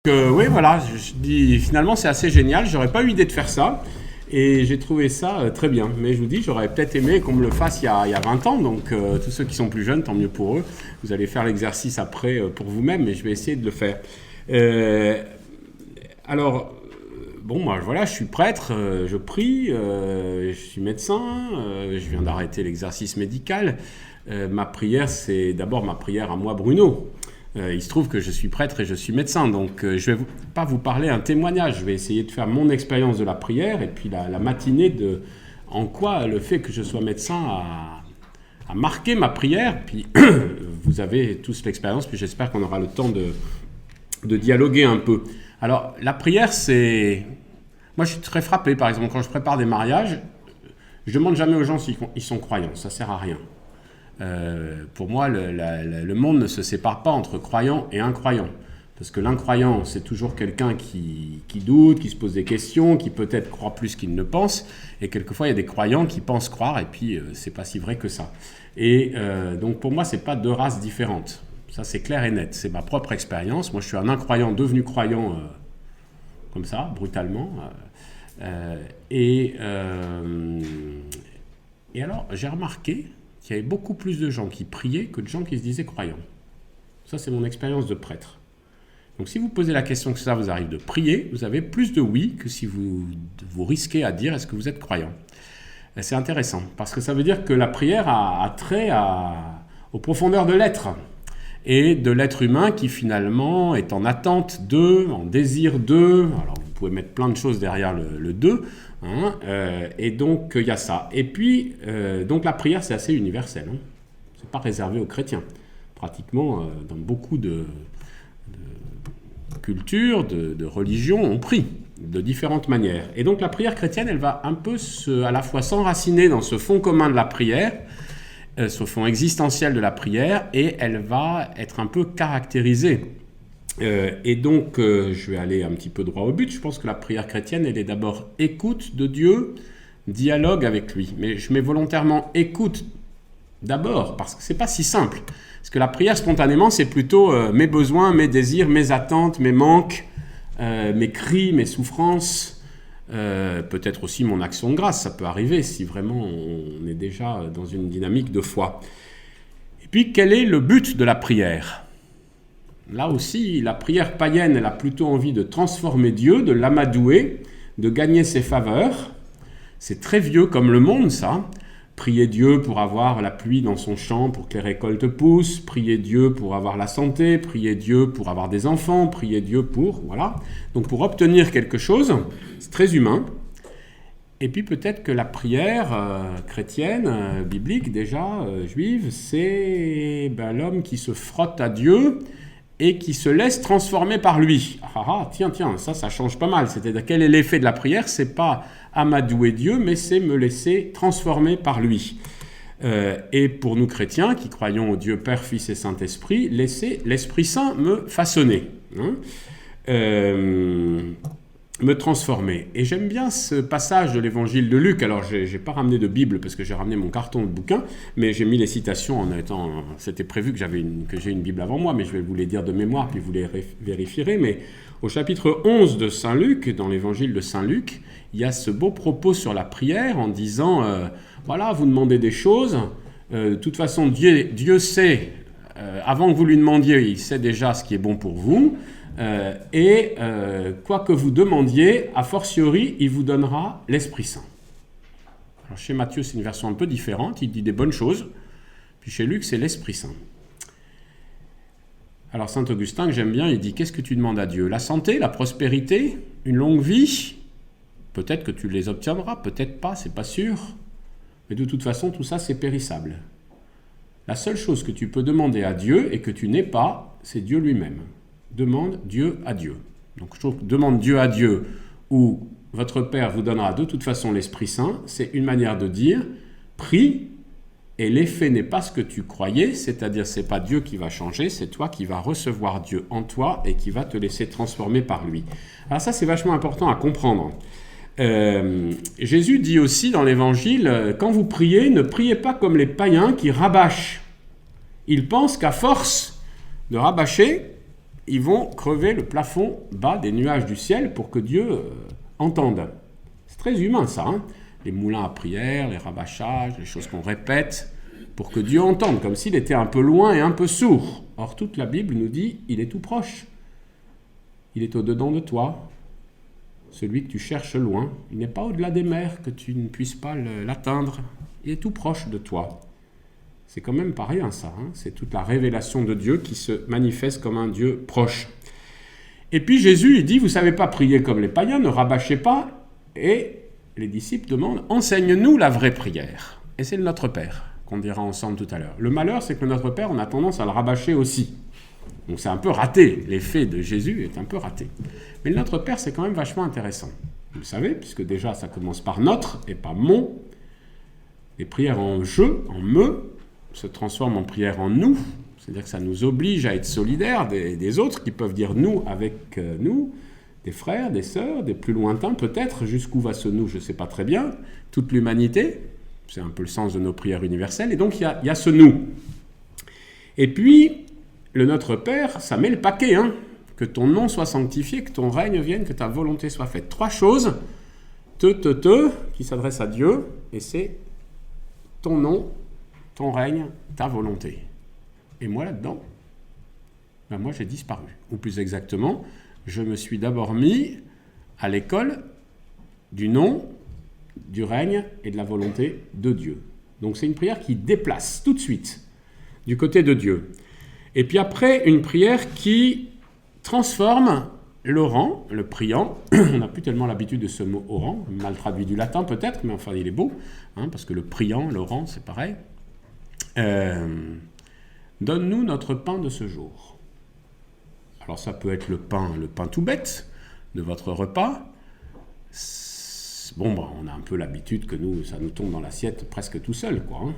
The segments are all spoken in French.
Oui, voilà, je dis finalement c'est assez génial. J'aurais pas eu l'idée de faire ça et j'ai trouvé ça très bien. Mais je vous dis, j'aurais peut-être aimé qu'on me le fasse il y a 20 ans. Donc tous ceux qui sont plus jeunes, tant mieux pour eux. Vous allez faire l'exercice après pour vous-même, mais je vais essayer de le faire. Euh, alors, bon, moi voilà, je suis prêtre, je prie, je suis médecin, je viens d'arrêter l'exercice médical. Ma prière, c'est d'abord ma prière à moi, Bruno. Il se trouve que je suis prêtre et je suis médecin, donc je ne vais pas vous parler un témoignage, je vais essayer de faire mon expérience de la prière et puis la matinée de en quoi le fait que je sois médecin a marqué ma prière, puis vous avez tous l'expérience, puis j'espère qu'on aura le temps de dialoguer un peu. Alors la prière, c'est... Moi je suis très frappé, par exemple, quand je prépare des mariages, je ne demande jamais aux gens s'ils sont croyants, ça ne sert à rien. Pour moi, le monde ne se sépare pas entre croyants et incroyants. Parce que l'incroyant, c'est toujours quelqu'un qui doute, qui se pose des questions, qui peut-être croit plus qu'il ne pense. Et quelquefois, il y a des croyants qui pensent croire, et puis c'est pas si vrai que ça. Et donc pour moi, c'est pas deux races différentes. Ça, c'est clair et net. C'est ma propre expérience. Moi, je suis un incroyant devenu croyant comme ça, brutalement. Et alors, j'ai remarqué qu'il y avait beaucoup plus de gens qui priaient que de gens qui se disaient croyants. Ça, c'est mon expérience de prêtre. Donc, si vous posez la question que ça vous arrive de prier, vous avez plus de oui que si vous risquez à dire est-ce que vous êtes croyant. Et c'est intéressant, parce que ça veut dire que la prière a trait aux profondeurs de l'être, et de l'être humain qui finalement est en attente d'eux, en désir d'eux. Alors, vous pouvez mettre plein de choses derrière le d'eux. Et donc il y a ça. Et puis donc la prière c'est assez universel. C'est pas réservé aux chrétiens. Pratiquement dans beaucoup de cultures, de religions, on prie de différentes manières. Et donc la prière chrétienne, elle va un peu à la fois s'enraciner dans ce fond commun de la prière, ce fond existentiel de la prière, et elle va être un peu caractérisée. Et donc, je vais aller un petit peu droit au but. Je pense que la prière chrétienne, elle est d'abord écoute de Dieu, dialogue avec lui. Mais je mets volontairement écoute d'abord, parce que c'est pas si simple. Parce que la prière, spontanément, c'est plutôt mes besoins, mes désirs, mes attentes, mes manques, mes cris, mes souffrances, peut-être aussi mon action de grâce. Ça peut arriver si vraiment on est déjà dans une dynamique de foi. Et puis, quel est le but de la prière ? Là aussi, la prière païenne, elle a plutôt envie de transformer Dieu, de l'amadouer, de gagner ses faveurs. C'est très vieux comme le monde, ça. Prier Dieu pour avoir la pluie dans son champ, pour que les récoltes poussent. Prier Dieu pour avoir la santé. Prier Dieu pour avoir des enfants. Prier Dieu pour... Voilà. Donc pour obtenir quelque chose, c'est très humain. Et puis peut-être que la prière chrétienne, biblique déjà, juive, c'est l'homme qui se frotte à Dieu et qui se laisse transformer par lui. Tiens, ça change pas mal. C'est-à-dire, quel est l'effet de la prière ? C'est pas amadouer Dieu, mais c'est me laisser transformer par lui. Et pour nous chrétiens, qui croyons au Dieu Père, Fils et Saint-Esprit, laisser l'Esprit Saint me façonner, me transformer. Et j'aime bien ce passage de l'évangile de Luc. Alors, j'ai pas ramené de Bible parce que j'ai ramené mon carton de bouquin, mais j'ai mis les citations en étant... C'était prévu que j'ai une Bible avant moi, mais je vais vous les dire de mémoire, puis vous les vérifierez. Mais au chapitre 11 de Saint Luc, dans l'évangile de Saint Luc, il y a ce beau propos sur la prière en disant, voilà, vous demandez des choses, de toute façon, Dieu sait, avant que vous lui demandiez, il sait déjà ce qui est bon pour vous, quoi que vous demandiez, a fortiori, il vous donnera l'Esprit Saint. Alors chez Matthieu, c'est une version un peu différente, il dit des bonnes choses, puis chez Luc, c'est l'Esprit Saint. Alors Saint Augustin, que j'aime bien, il dit, qu'est-ce que tu demandes à Dieu ? La santé, la prospérité, une longue vie ? Peut-être que tu les obtiendras, peut-être pas, c'est pas sûr. Mais de toute façon, tout ça, c'est périssable. La seule chose que tu peux demander à Dieu et que tu n'aies pas, c'est Dieu lui-même. Demande Dieu à Dieu. Donc je trouve que demande Dieu à Dieu ou votre Père vous donnera de toute façon l'Esprit Saint, c'est une manière de dire prie et l'effet n'est pas ce que tu croyais, c'est-à-dire c'est pas Dieu qui va changer, c'est toi qui vas recevoir Dieu en toi et qui va te laisser transformer par lui. Alors ça c'est vachement important à comprendre. Jésus dit aussi dans l'évangile, quand vous priez, ne priez pas comme les païens qui rabâchent. Ils pensent qu'à force de rabâcher, ils vont crever le plafond bas des nuages du ciel pour que Dieu entende. C'est très humain ça, hein, les moulins à prière, les rabâchages, les choses qu'on répète, pour que Dieu entende, comme s'il était un peu loin et un peu sourd. Or, toute la Bible nous dit, il est tout proche. Il est au-dedans de toi, celui que tu cherches loin. Il n'est pas au-delà des mers que tu ne puisses pas l'atteindre. Il est tout proche de toi. C'est quand même pas rien ça, hein. C'est toute la révélation de Dieu qui se manifeste comme un Dieu proche. Et puis Jésus, il dit, vous ne savez pas prier comme les païens, ne rabâchez pas. Et les disciples demandent, enseigne-nous la vraie prière. Et c'est le Notre Père qu'on dira ensemble tout à l'heure. Le malheur, c'est que le Notre Père, on a tendance à le rabâcher aussi. Donc c'est un peu raté, l'effet de Jésus est un peu raté. Mais le Notre Père, c'est quand même vachement intéressant. Vous le savez, puisque déjà ça commence par notre et pas mon. Les prières en je, en me, se transforment en prières en nous. C'est-à-dire que ça nous oblige à être solidaires des autres qui peuvent dire nous avec nous, des frères, des sœurs, des plus lointains peut-être, jusqu'où va ce nous, je ne sais pas très bien, toute l'humanité. C'est un peu le sens de nos prières universelles. Et donc, il y a ce « nous ». Et puis, le Notre Père, ça met le paquet. Hein. Que ton nom soit sanctifié, que ton règne vienne, que ta volonté soit faite. 3 choses, qui s'adressent à Dieu. Et c'est ton nom, ton règne, ta volonté. Et moi, là-dedans, moi, j'ai disparu. Ou plus exactement, je me suis d'abord mis à l'école du nom, du règne et de la volonté de Dieu. Donc c'est une prière qui déplace tout de suite du côté de Dieu. Et puis après, une prière qui transforme l'orant, le priant. On n'a plus tellement l'habitude de ce mot orant, mal traduit du latin peut-être, mais enfin il est beau, hein, parce que le priant, l'orant, c'est pareil. Donne-nous notre pain de ce jour. Alors ça peut être le pain tout bête de votre repas. Bon, on a un peu l'habitude que ça nous tombe dans l'assiette presque tout seul, quoi. Hein.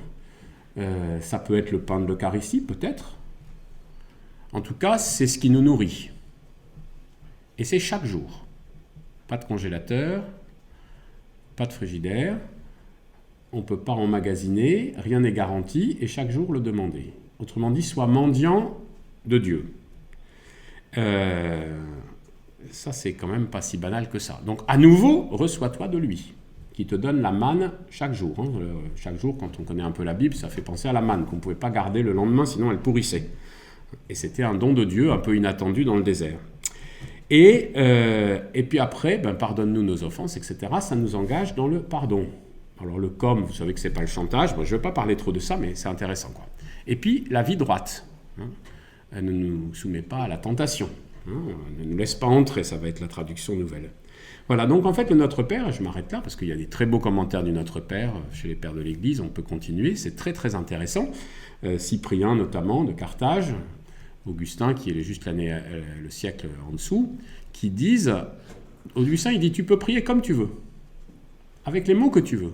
Ça peut être le pain de l'Eucharistie, peut-être. En tout cas, c'est ce qui nous nourrit. Et c'est chaque jour. Pas de congélateur, pas de frigidaire, on ne peut pas emmagasiner, rien n'est garanti, et chaque jour le demander. Autrement dit, sois mendiant de Dieu. Ça, c'est quand même pas si banal que ça. Donc, à nouveau, reçois-toi de lui, qui te donne la manne chaque jour. Hein. Chaque jour, quand on connaît un peu la Bible, ça fait penser à la manne, qu'on ne pouvait pas garder le lendemain, sinon elle pourrissait. Et c'était un don de Dieu, un peu inattendu dans le désert. Et puis après, pardonne-nous nos offenses, etc. Ça nous engage dans le pardon. Alors le comme, vous savez que ce n'est pas le chantage. Bon, je ne vais pas parler trop de ça, mais c'est intéressant, quoi. Et puis, la vie droite. Hein. Elle ne nous soumet pas à la tentation. Ne nous laisse pas entrer, ça va être la traduction nouvelle. Voilà, donc en fait, le Notre Père, je m'arrête là, parce qu'il y a des très beaux commentaires du Notre Père chez les pères de l'Église, on peut continuer, c'est très très intéressant. Cyprien notamment, de Carthage, Augustin, qui est juste le siècle en dessous, qui disent, Augustin, il dit, tu peux prier comme tu veux, avec les mots que tu veux.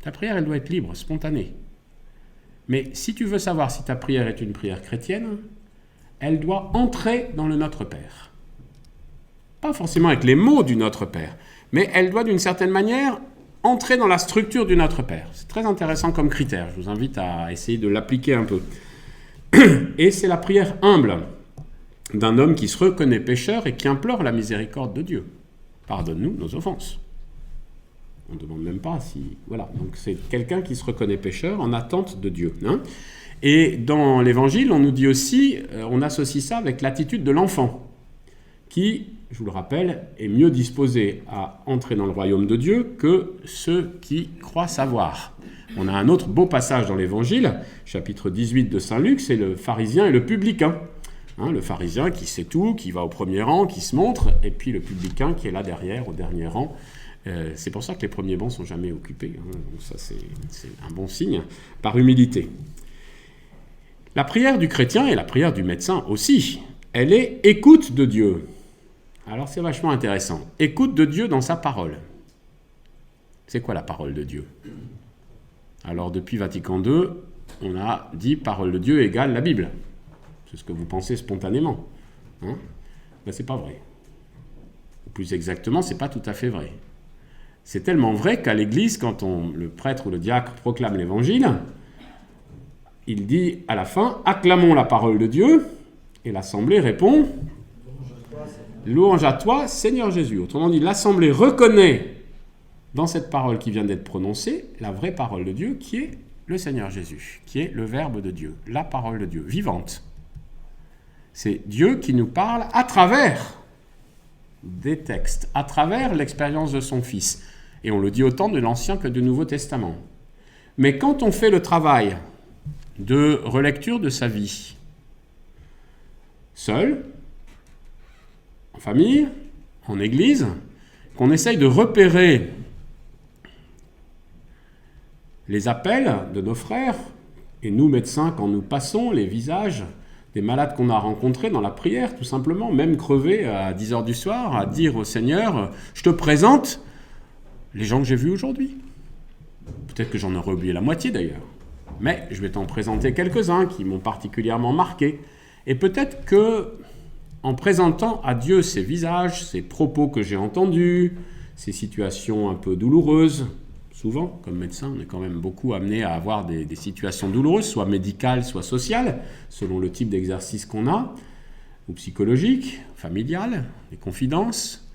Ta prière, elle doit être libre, spontanée. Mais si tu veux savoir si ta prière est une prière chrétienne, elle doit entrer dans le Notre Père. Pas forcément avec les mots du Notre Père, mais elle doit d'une certaine manière entrer dans la structure du Notre Père. C'est très intéressant comme critère, je vous invite à essayer de l'appliquer un peu. Et c'est la prière humble d'un homme qui se reconnaît pécheur et qui implore la miséricorde de Dieu. Pardonne-nous nos offenses. On ne demande même pas si... Voilà, donc c'est quelqu'un qui se reconnaît pécheur en attente de Dieu. Hein. Et dans l'Évangile, on nous dit aussi, on associe ça avec l'attitude de l'enfant, qui, je vous le rappelle, est mieux disposé à entrer dans le royaume de Dieu que ceux qui croient savoir. On a un autre beau passage dans l'Évangile, chapitre 18 de Saint Luc, c'est le pharisien et le publicain. Hein, le pharisien qui sait tout, qui va au premier rang, qui se montre, et puis le publicain qui est là derrière, au dernier rang. C'est pour ça que les premiers bancs ne sont jamais occupés. Hein, donc ça, c'est un bon signe, par humilité. La prière du chrétien et la prière du médecin aussi, elle est écoute de Dieu. Alors c'est vachement intéressant. Écoute de Dieu dans sa parole. C'est quoi la parole de Dieu ? Alors depuis Vatican II, on a dit parole de Dieu égale la Bible. C'est ce que vous pensez spontanément. Hein ? Ben, c'est pas vrai. Ou plus exactement, c'est pas tout à fait vrai. C'est tellement vrai qu'à l'Église, quand le prêtre ou le diacre proclame l'Évangile, il dit à la fin « Acclamons la parole de Dieu » Et l'assemblée répond « Louange à toi, Seigneur Jésus ». Autrement dit, l'assemblée reconnaît dans cette parole qui vient d'être prononcée la vraie parole de Dieu qui est le Seigneur Jésus, qui est le Verbe de Dieu, la parole de Dieu, vivante. C'est Dieu qui nous parle à travers des textes, à travers l'expérience de son Fils. Et on le dit autant de l'Ancien que du Nouveau Testament. Mais quand on fait le travail de relecture de sa vie, seul, en famille, en église, qu'on essaye de repérer les appels de nos frères, et nous médecins, quand nous passons les visages des malades qu'on a rencontrés dans la prière, tout simplement, même crevés à 10h du soir, à dire au Seigneur, je te présente les gens que j'ai vus aujourd'hui. Peut-être que j'en aurais oublié la moitié d'ailleurs, mais je vais t'en présenter quelques-uns qui m'ont particulièrement marqué. Et peut-être que, en présentant à Dieu ces visages, ces propos que j'ai entendus, ces situations un peu douloureuses, souvent, comme médecin, on est quand même beaucoup amené à avoir des situations douloureuses, soit médicales, soit sociales, selon le type d'exercice qu'on a, ou psychologique, familial, des confidences.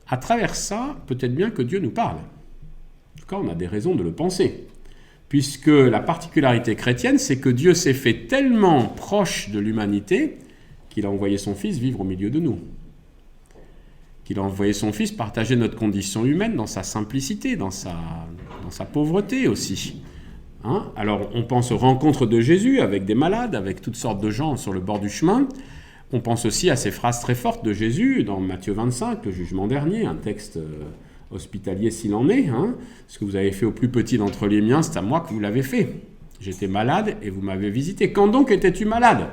À travers ça, peut-être bien que Dieu nous parle. En tout cas, on a des raisons de le penser. Puisque la particularité chrétienne, c'est que Dieu s'est fait tellement proche de l'humanité qu'il a envoyé son Fils vivre au milieu de nous. Qu'il a envoyé son Fils partager notre condition humaine dans sa simplicité, dans sa pauvreté aussi. Alors, on pense aux rencontres de Jésus avec des malades, avec toutes sortes de gens sur le bord du chemin. On pense aussi à ces phrases très fortes de Jésus dans Matthieu 25, le jugement dernier, un texte hospitalier s'il en est. Ce que vous avez fait au plus petit d'entre les miens, c'est à moi que vous l'avez fait. J'étais malade et vous m'avez visité. Quand donc étais-tu malade ?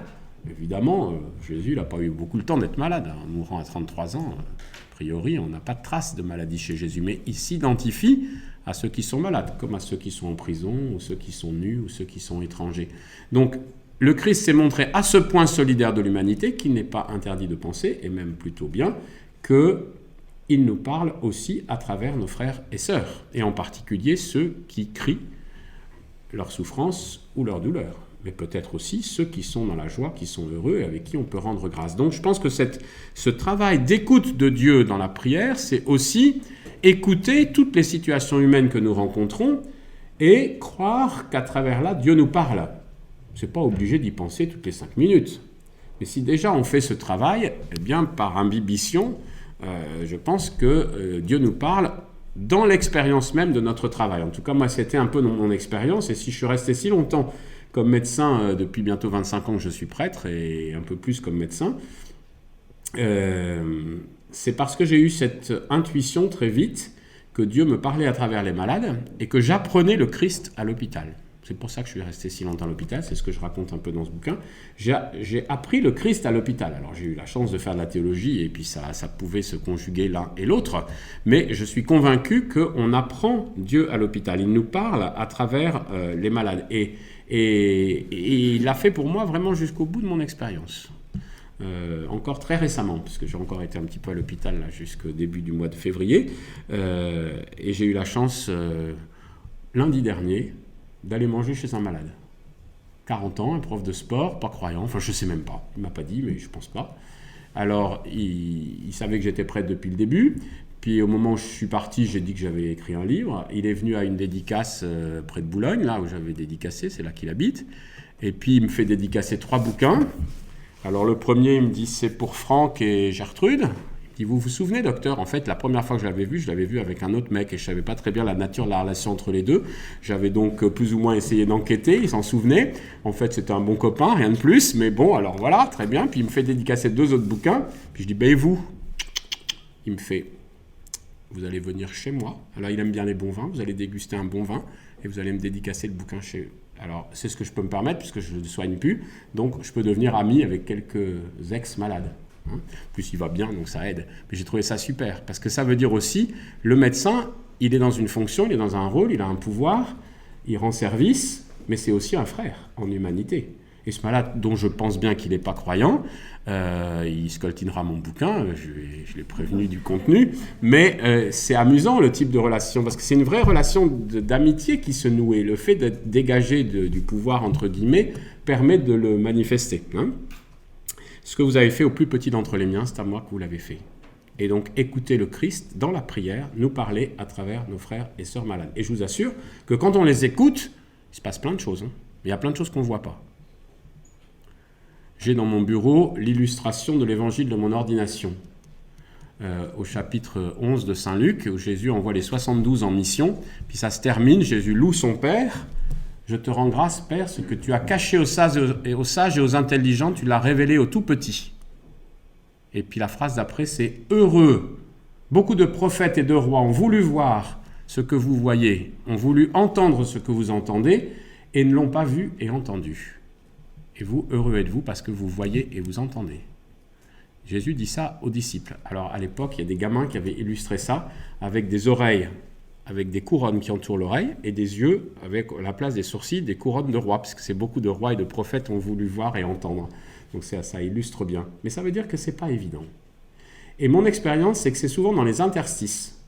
Évidemment, Jésus n'a pas eu beaucoup le temps d'être malade. En mourant à 33 ans, a priori, on n'a pas de trace de maladie chez Jésus. Mais il s'identifie à ceux qui sont malades, comme à ceux qui sont en prison, ou ceux qui sont nus, ou ceux qui sont étrangers. Donc, le Christ s'est montré à ce point solidaire de l'humanité qu'il n'est pas interdit de penser, et même plutôt bien, qu'il nous parle aussi à travers nos frères et sœurs, et en particulier ceux qui crient leur souffrance ou leur douleur, mais peut-être aussi ceux qui sont dans la joie, qui sont heureux et avec qui on peut rendre grâce. Donc je pense que ce travail d'écoute de Dieu dans la prière, c'est aussi écouter toutes les situations humaines que nous rencontrons et croire qu'à travers là, Dieu nous parle. C'est pas obligé d'y penser toutes les 5 minutes. Mais si déjà on fait ce travail, eh bien par imbibition, je pense que Dieu nous parle dans l'expérience même de notre travail. En tout cas, moi, c'était un peu mon expérience. Et si je suis resté si longtemps comme médecin, depuis bientôt 25 ans que je suis prêtre, et un peu plus comme médecin, c'est parce que j'ai eu cette intuition très vite que Dieu me parlait à travers les malades et que j'apprenais le Christ à l'hôpital. C'est pour ça que je suis resté si longtemps à l'hôpital, c'est ce que je raconte un peu dans ce bouquin. J'ai appris le Christ à l'hôpital. Alors j'ai eu la chance de faire de la théologie et puis ça pouvait se conjuguer l'un et l'autre, mais je suis convaincu qu'on apprend Dieu à l'hôpital. Il nous parle à travers les malades et il l'a fait pour moi vraiment jusqu'au bout de mon expérience. Encore très récemment, puisque j'ai encore été un petit peu à l'hôpital là, jusqu'au début du mois de février, et j'ai eu la chance lundi dernier d'aller manger chez un malade. 40 ans, un prof de sport, pas croyant, enfin je sais même pas, il m'a pas dit, mais je pense pas. Alors, il savait que j'étais prêtre depuis le début, puis au moment où je suis parti, j'ai dit que j'avais écrit un livre. Il est venu à une dédicace près de Boulogne, là où j'avais dédicacé, c'est là qu'il habite, et puis il me fait dédicacer 3 bouquins. Alors le premier, il me dit, c'est pour Franck et Gertrude. Il dit, vous vous souvenez, docteur, en fait, la première fois que je l'avais vu avec un autre mec et je savais pas très bien la nature de la relation entre les deux. J'avais donc plus ou moins essayé d'enquêter, il s'en souvenait. En fait, c'était un bon copain, rien de plus, mais bon, alors voilà, très bien. Puis il me fait dédicacer 2 autres bouquins. Puis je dis, ben et vous ? Il me fait, vous allez venir chez moi. Alors il aime bien les bons vins, vous allez déguster un bon vin et vous allez me dédicacer le bouquin chez eux. Alors, c'est ce que je peux me permettre, puisque je ne soigne plus. Donc, je peux devenir ami avec quelques ex-malades. En plus, il va bien, donc ça aide. Mais j'ai trouvé ça super, parce que ça veut dire aussi, le médecin, il est dans une fonction, il est dans un rôle, il a un pouvoir, il rend service, mais c'est aussi un frère en humanité. Et ce malade, dont je pense bien qu'il n'est pas croyant, il scoltinera mon bouquin, je l'ai prévenu du contenu, mais c'est amusant le type de relation, parce que c'est une vraie relation d'amitié qui se noue, et le fait d'être dégagé du pouvoir, entre guillemets, permet de le manifester. Ce que vous avez fait au plus petit d'entre les miens, c'est à moi que vous l'avez fait. Et donc, écoutez le Christ dans la prière, nous parler à travers nos frères et sœurs malades. Et je vous assure que quand on les écoute, il se passe plein de choses. Il y a plein de choses qu'on ne voit pas. J'ai dans mon bureau l'illustration de l'évangile de mon ordination. Au chapitre 11 de Saint Luc, où Jésus envoie les 72 en mission, puis ça se termine, Jésus loue son Père. « Je te rends grâce, Père, ce que tu as caché aux sages et aux intelligents, tu l'as révélé aux tout petits. » Et puis la phrase d'après, c'est « Heureux ! Beaucoup de prophètes et de rois ont voulu voir ce que vous voyez, ont voulu entendre ce que vous entendez, et ne l'ont pas vu et entendu. Et vous, heureux êtes-vous parce que vous voyez et vous entendez. » Jésus dit ça aux disciples. Alors à l'époque, il y a des gamins qui avaient illustré ça avec des oreilles, avec des couronnes qui entourent l'oreille, et des yeux, avec à la place des sourcils, des couronnes de rois, parce que c'est beaucoup de rois et de prophètes ont voulu voir et entendre. Donc ça illustre bien. Mais ça veut dire que ce n'est pas évident. Et mon expérience, c'est que c'est souvent dans les interstices.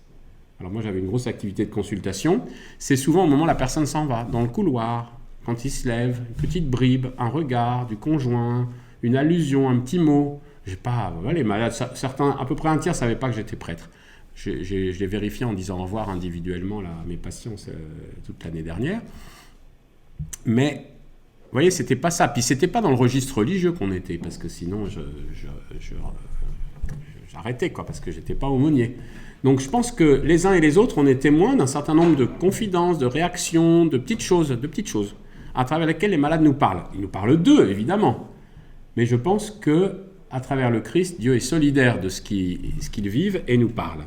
Alors moi, j'avais une grosse activité de consultation. C'est souvent au moment où la personne s'en va, dans le couloir, quand il se lève, une petite bribe, un regard du conjoint, une allusion, un petit mot. J'ai pas, les malades, certains, à peu près un tiers ne savaient pas que j'étais prêtre. Je l'ai vérifié en disant au revoir individuellement à mes patients toute l'année dernière. Mais, vous voyez, c'était pas ça. Puis c'était pas dans le registre religieux qu'on était, parce que sinon, j'arrêtais, parce que j'étais pas aumônier. Donc je pense que les uns et les autres, on est témoins d'un certain nombre de confidences, de réactions, de petites choses, à travers lesquelles les malades nous parlent. Ils nous parlent d'eux, évidemment. Mais je pense que à travers le Christ, Dieu est solidaire de ce qu'ils vivent et nous parle.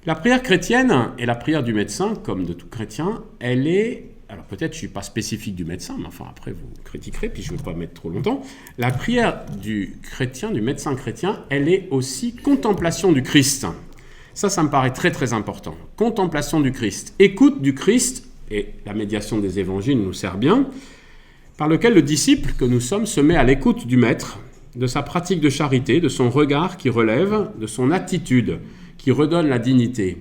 La prière chrétienne et la prière du médecin, comme de tout chrétien, elle est... Alors peut-être je ne suis pas spécifique du médecin, mais enfin après vous critiquerez, puis je ne veux pas mettre trop longtemps. La prière du chrétien, du médecin chrétien, elle est aussi contemplation du Christ. Ça me paraît très très important. Contemplation du Christ, écoute du Christ, et la médiation des évangiles nous sert bien, par lequel le disciple que nous sommes se met à l'écoute du Maître, de sa pratique de charité, de son regard qui relève, de son attitude qui redonne la dignité.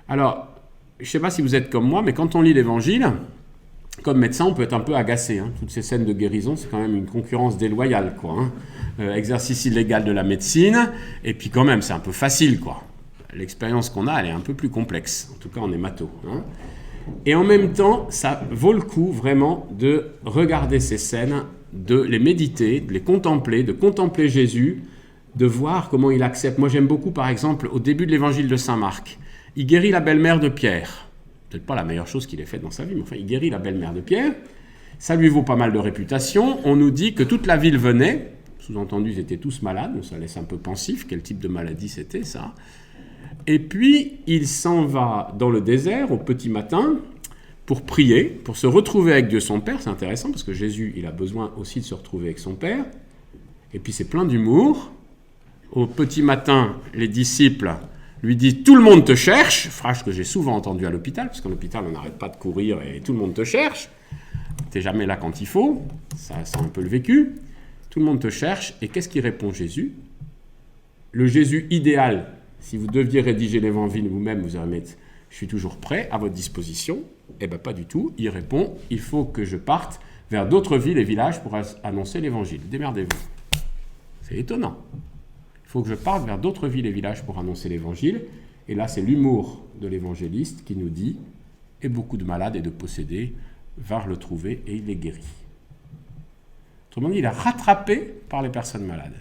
Alors, je ne sais pas si vous êtes comme moi, mais quand on lit l'Évangile, comme médecin, on peut être un peu agacé. Toutes ces scènes de guérison, c'est quand même une concurrence déloyale, exercice illégal de la médecine, et puis quand même, c'est un peu facile, L'expérience qu'on a, elle est un peu plus complexe. En tout cas, en hémato. Et en même temps, ça vaut le coup, vraiment, de regarder ces scènes, de les méditer, de les contempler, de contempler Jésus, de voir comment il accepte. Moi, j'aime beaucoup, par exemple, au début de l'évangile de Saint Marc, il guérit la belle-mère de Pierre. Peut-être pas la meilleure chose qu'il ait faite dans sa vie, mais enfin, il guérit la belle-mère de Pierre. Ça lui vaut pas mal de réputation. On nous dit que toute la ville venait, sous-entendu, ils étaient tous malades, donc ça laisse un peu pensif, quel type de maladie c'était, ça. Et puis, il s'en va dans le désert, au petit matin, pour prier, pour se retrouver avec Dieu son Père. C'est intéressant parce que Jésus, il a besoin aussi de se retrouver avec son Père. Et puis c'est plein d'humour. Au petit matin, les disciples lui disent « Tout le monde te cherche », phrase que j'ai souvent entendue à l'hôpital, parce qu'à l'hôpital, on n'arrête pas de courir et tout le monde te cherche. Tu n'es jamais là quand il faut. Ça sent un peu le vécu. Tout le monde te cherche. Et qu'est-ce qu'il répond Jésus ? Le Jésus idéal, si vous deviez rédiger l'évangile vous-même, vous allez mettre « Je suis toujours prêt, à votre disposition ». Eh bien, pas du tout. Il répond, il faut que je parte vers d'autres villes et villages pour annoncer l'évangile. Démerdez-vous. C'est étonnant. Il faut que je parte vers d'autres villes et villages pour annoncer l'évangile. Et là, c'est l'humour de l'évangéliste qui nous dit, et beaucoup de malades et de possédés vinrent le trouver et il les guérit. Autrement dit, il est rattrapé par les personnes malades.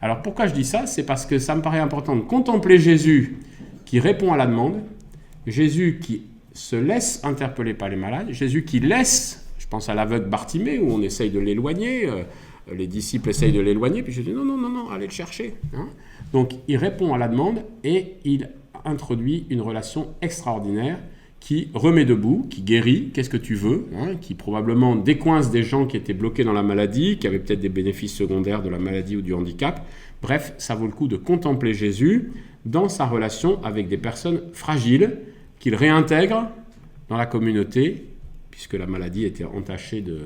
Alors, pourquoi je dis ça ? C'est parce que ça me paraît important de contempler Jésus qui répond à la demande, Jésus qui se laisse interpeller par les malades, Jésus qui laisse, je pense à l'aveugle Bartimée, où on essaye de l'éloigner, les disciples essayent de l'éloigner, puis Jésus dit non, allez le chercher. Donc il répond à la demande et il introduit une relation extraordinaire qui remet debout, qui guérit, qu'est-ce que tu veux, qui probablement décoince des gens qui étaient bloqués dans la maladie, qui avaient peut-être des bénéfices secondaires de la maladie ou du handicap. Bref, ça vaut le coup de contempler Jésus dans sa relation avec des personnes fragiles, qu'il réintègre dans la communauté, puisque la maladie était entachée de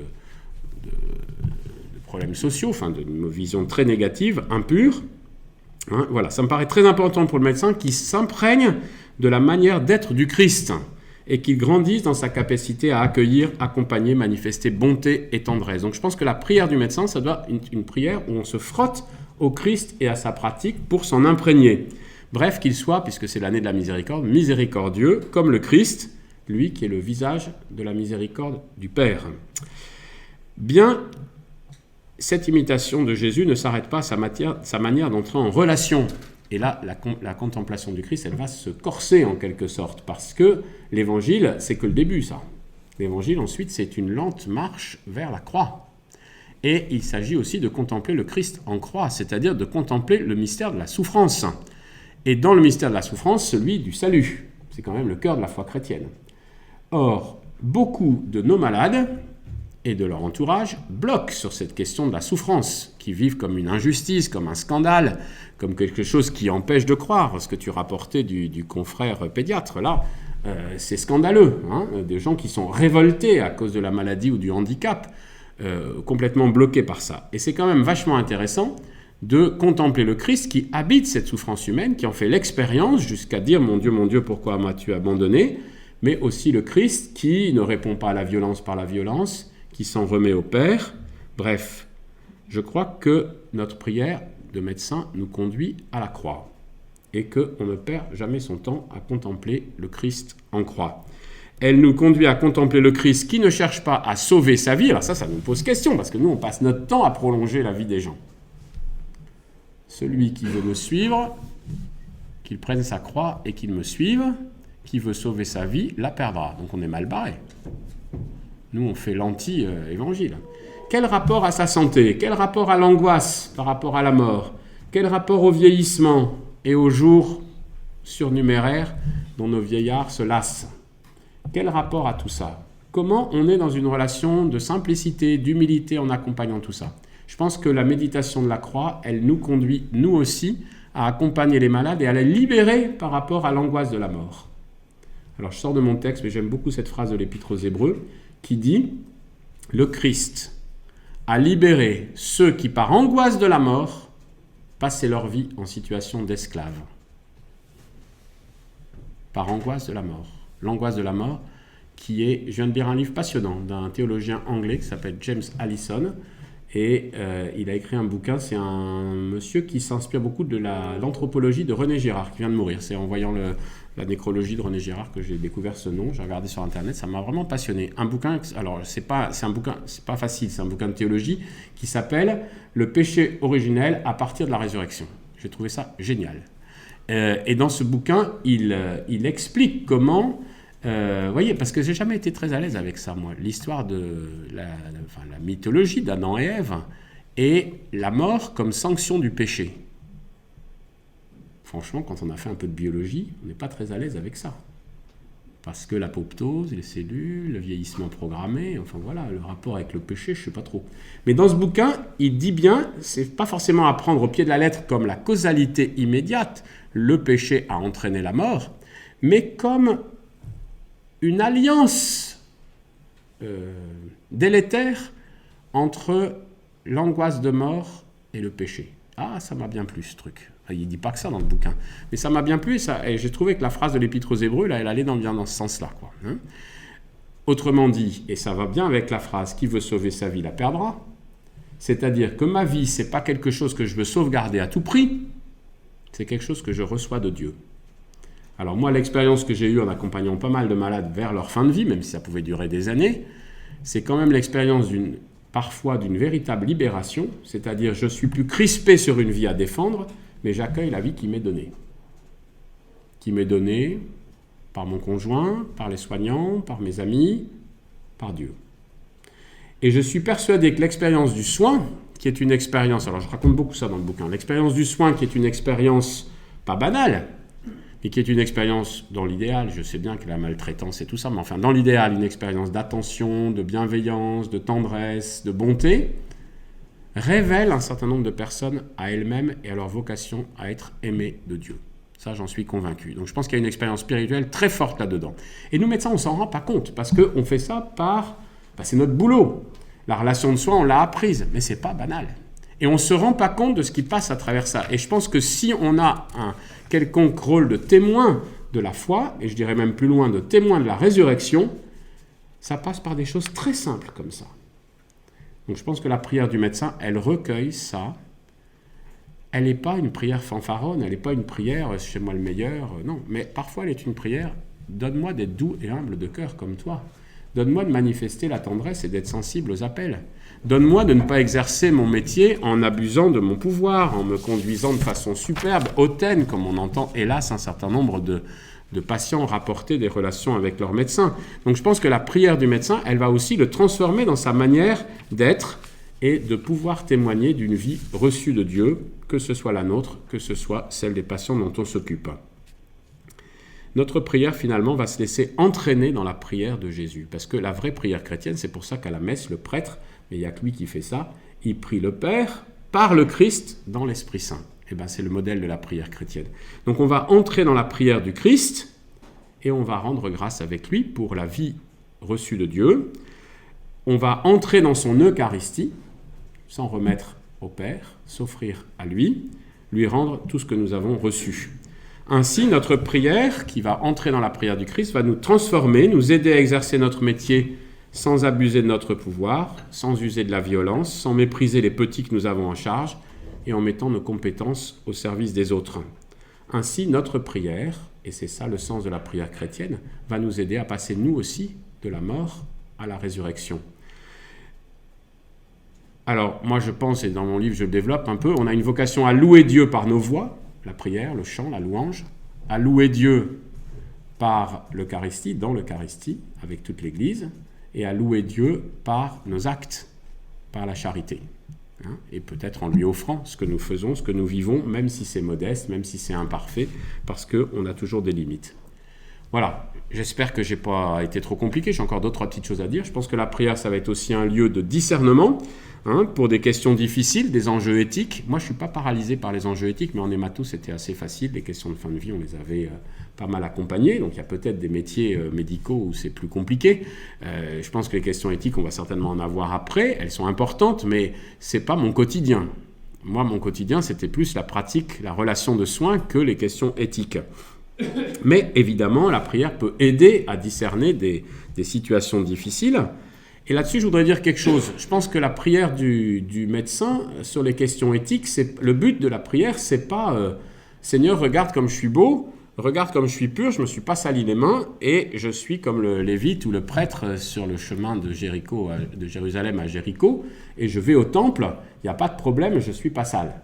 problèmes sociaux, d'une vision très négative, impure. Voilà, ça me paraît très important pour le médecin qui s'imprègne de la manière d'être du Christ. et qu'il grandisse dans sa capacité à accueillir, accompagner, manifester bonté et tendresse. Donc je pense que la prière du médecin, ça doit être une prière où on se frotte au Christ et à sa pratique pour s'en imprégner. Bref, qu'il soit, puisque c'est l'année de la miséricorde, miséricordieux, comme le Christ, lui qui est le visage de la miséricorde du Père. Bien, cette imitation de Jésus ne s'arrête pas à sa manière d'entrer en relation. Et là, la contemplation du Christ, elle va se corser en quelque sorte, parce que l'évangile, c'est que le début, ça. L'évangile, ensuite, c'est une lente marche vers la croix. Et il s'agit aussi de contempler le Christ en croix, c'est-à-dire de contempler le mystère de la souffrance. Et dans le mystère de la souffrance, celui du salut. C'est quand même le cœur de la foi chrétienne. Or, beaucoup de nos malades et de leur entourage bloquent sur cette question de la souffrance, qui vivent comme une injustice, comme un scandale, comme quelque chose qui empêche de croire. Ce que tu rapportais du confrère pédiatre, là, c'est scandaleux. Des gens qui sont révoltés à cause de la maladie ou du handicap, complètement bloqués par ça. Et c'est quand même vachement intéressant de contempler le Christ qui habite cette souffrance humaine, qui en fait l'expérience jusqu'à dire « Mon Dieu, pourquoi m'as-tu abandonné ?» mais aussi le Christ qui ne répond pas à la violence par la violence, qui s'en remet au Père. Bref, je crois que notre prière de médecin nous conduit à la croix et qu'on ne perd jamais son temps à contempler le Christ en croix. Elle nous conduit à contempler le Christ qui ne cherche pas à sauver sa vie. Alors ça nous pose question, parce que nous, on passe notre temps à prolonger la vie des gens. Celui qui veut me suivre, qu'il prenne sa croix et qu'il me suive, qui veut sauver sa vie, la perdra. Donc on est mal barré. Nous, on fait l'anti-évangile. Quel rapport à sa santé? Quel rapport à l'angoisse par rapport à la mort? Quel rapport au vieillissement et aux jours surnuméraires dont nos vieillards se lassent? Quel rapport à tout ça? Comment on est dans une relation de simplicité, d'humilité en accompagnant tout ça? Je pense que la méditation de la croix, elle nous conduit, nous aussi, à accompagner les malades et à les libérer par rapport à l'angoisse de la mort. Alors je sors de mon texte, mais j'aime beaucoup cette phrase de l'Épître aux Hébreux qui dit « Le Christ a libéré ceux qui, par angoisse de la mort, passaient leur vie en situation d'esclave. » Par angoisse de la mort. L'angoisse de la mort qui est, je viens de lire un livre passionnant d'un théologien anglais qui s'appelle James Allison, et il a écrit un bouquin, c'est un monsieur qui s'inspire beaucoup de l'anthropologie de René Girard, qui vient de mourir. C'est en voyant la nécrologie de René Girard que j'ai découvert ce nom, j'ai regardé sur internet, ça m'a vraiment passionné. Un bouquin, alors c'est pas facile, c'est un bouquin de théologie qui s'appelle « Le péché originel à partir de la résurrection ». J'ai trouvé ça génial. Et dans ce bouquin, il explique comment... voyez, parce que j'ai jamais été très à l'aise avec ça, moi. L'histoire de la mythologie d'Adam et Ève et la mort comme sanction du péché. Franchement, quand on a fait un peu de biologie, on n'est pas très à l'aise avec ça. Parce que l'apoptose, les cellules, le vieillissement programmé, enfin voilà, le rapport avec le péché, je ne sais pas trop. Mais dans ce bouquin, il dit bien, c'est pas forcément à prendre au pied de la lettre comme la causalité immédiate, le péché a entraîné la mort, mais comme une alliance délétère entre l'angoisse de mort et le péché. Ah, ça m'a bien plu ce truc. Il ne dit pas que ça dans le bouquin. Mais ça m'a bien plu et j'ai trouvé que la phrase de l'Épître aux Hébreux, là, elle allait bien dans ce sens-là, quoi. Autrement dit, et ça va bien avec la phrase « Qui veut sauver sa vie la perdra », c'est-à-dire que ma vie, ce n'est pas quelque chose que je veux sauvegarder à tout prix, c'est quelque chose que je reçois de Dieu. Alors moi, l'expérience que j'ai eue en accompagnant pas mal de malades vers leur fin de vie, même si ça pouvait durer des années, c'est quand même l'expérience parfois d'une véritable libération, c'est-à-dire je suis plus crispé sur une vie à défendre, mais j'accueille la vie qui m'est donnée. Qui m'est donnée par mon conjoint, par les soignants, par mes amis, par Dieu. Et je suis persuadé que l'expérience du soin, qui est une expérience, alors je raconte beaucoup ça dans le bouquin, l'expérience du soin qui est une expérience pas banale, et qui est une expérience, dans l'idéal, je sais bien que la maltraitance et tout ça, mais enfin, dans l'idéal, une expérience d'attention, de bienveillance, de tendresse, de bonté, révèle un certain nombre de personnes à elles-mêmes et à leur vocation à être aimées de Dieu. Ça, j'en suis convaincu. Donc, je pense qu'il y a une expérience spirituelle très forte là-dedans. Et nous, médecins, on ne s'en rend pas compte, parce qu'on fait ça c'est notre boulot. La relation de soins, on l'a apprise, mais ce n'est pas banal. Et on ne se rend pas compte de ce qui passe à travers ça. Et je pense que si on a un quelconque rôle de témoin de la foi, et je dirais même plus loin, de témoin de la résurrection, ça passe par des choses très simples comme ça. Donc je pense que la prière du médecin, elle recueille ça. Elle n'est pas une prière fanfaronne, elle n'est pas une prière « chez moi le meilleur », non. Mais parfois elle est une prière « donne-moi d'être doux et humble de cœur comme toi ». Donne-moi de manifester la tendresse et d'être sensible aux appels. Donne-moi de ne pas exercer mon métier en abusant de mon pouvoir, en me conduisant de façon superbe, hautaine, comme on entend hélas un certain nombre de patients rapporter des relations avec leur médecin. Donc je pense que la prière du médecin, elle va aussi le transformer dans sa manière d'être et de pouvoir témoigner d'une vie reçue de Dieu, que ce soit la nôtre, que ce soit celle des patients dont on s'occupe. Notre prière, finalement, va se laisser entraîner dans la prière de Jésus. Parce que la vraie prière chrétienne, c'est pour ça qu'à la messe, le prêtre, mais il n'y a que lui qui fait ça, il prie le Père par le Christ dans l'Esprit Saint. Et bien, c'est le modèle de la prière chrétienne. Donc, on va entrer dans la prière du Christ et on va rendre grâce avec lui pour la vie reçue de Dieu. On va entrer dans son Eucharistie, s'en remettre au Père, s'offrir à lui rendre tout ce que nous avons reçu. Ainsi, notre prière, qui va entrer dans la prière du Christ, va nous transformer, nous aider à exercer notre métier sans abuser de notre pouvoir, sans user de la violence, sans mépriser les petits que nous avons en charge et en mettant nos compétences au service des autres. Ainsi, notre prière, et c'est ça le sens de la prière chrétienne, va nous aider à passer nous aussi de la mort à la résurrection. Alors, moi je pense, et dans mon livre je le développe un peu, on a une vocation à louer Dieu par nos voix, la prière, le chant, la louange, à louer Dieu par l'Eucharistie, dans l'Eucharistie, avec toute l'Église, et à louer Dieu par nos actes, par la charité. Et peut-être en lui offrant ce que nous faisons, ce que nous vivons, même si c'est modeste, même si c'est imparfait, parce qu'on a toujours des limites. Voilà, j'espère que je n'ai pas été trop compliqué, j'ai encore 2-3 petites choses à dire. Je pense que la prière, ça va être aussi un lieu de discernement, pour des questions difficiles, des enjeux éthiques. Moi, je ne suis pas paralysé par les enjeux éthiques, mais en hémato, c'était assez facile. Les questions de fin de vie, on les avait pas mal accompagnées. Donc, il y a peut-être des métiers médicaux où c'est plus compliqué. Je pense que les questions éthiques, on va certainement en avoir après. Elles sont importantes, mais ce n'est pas mon quotidien. Moi, mon quotidien, c'était plus la pratique, la relation de soins que les questions éthiques. Mais évidemment, la prière peut aider à discerner des situations difficiles. Et là-dessus, je voudrais dire quelque chose. Je pense que la prière du médecin sur les questions éthiques, le but de la prière, c'est pas Seigneur, regarde comme je suis beau, regarde comme je suis pur, je me suis pas sali les mains et je suis comme le lévite ou le prêtre sur le chemin de Jérusalem à Jéricho et je vais au temple, il n'y a pas de problème, je suis pas sale.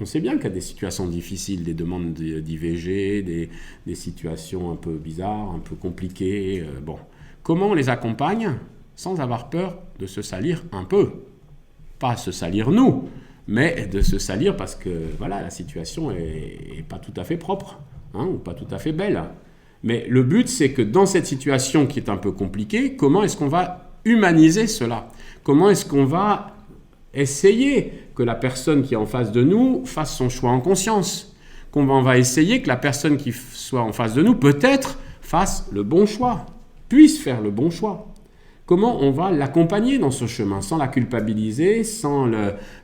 On sait bien qu'il y a des situations difficiles, des demandes d'IVG, des situations un peu bizarres, un peu compliquées. Comment on les accompagne sans avoir peur de se salir un peu? Pas se salir nous, mais de se salir parce que voilà, la situation est pas tout à fait propre, ou pas tout à fait belle. Mais le but, c'est que dans cette situation qui est un peu compliquée, comment est-ce qu'on va humaniser cela? Comment est-ce qu'on va essayer que la personne qui est en face de nous fasse son choix en conscience? On va essayer que la personne qui soit en face de nous, peut-être, fasse le bon choix, puisse faire le bon choix. Comment on va l'accompagner dans ce chemin, sans la culpabiliser, sans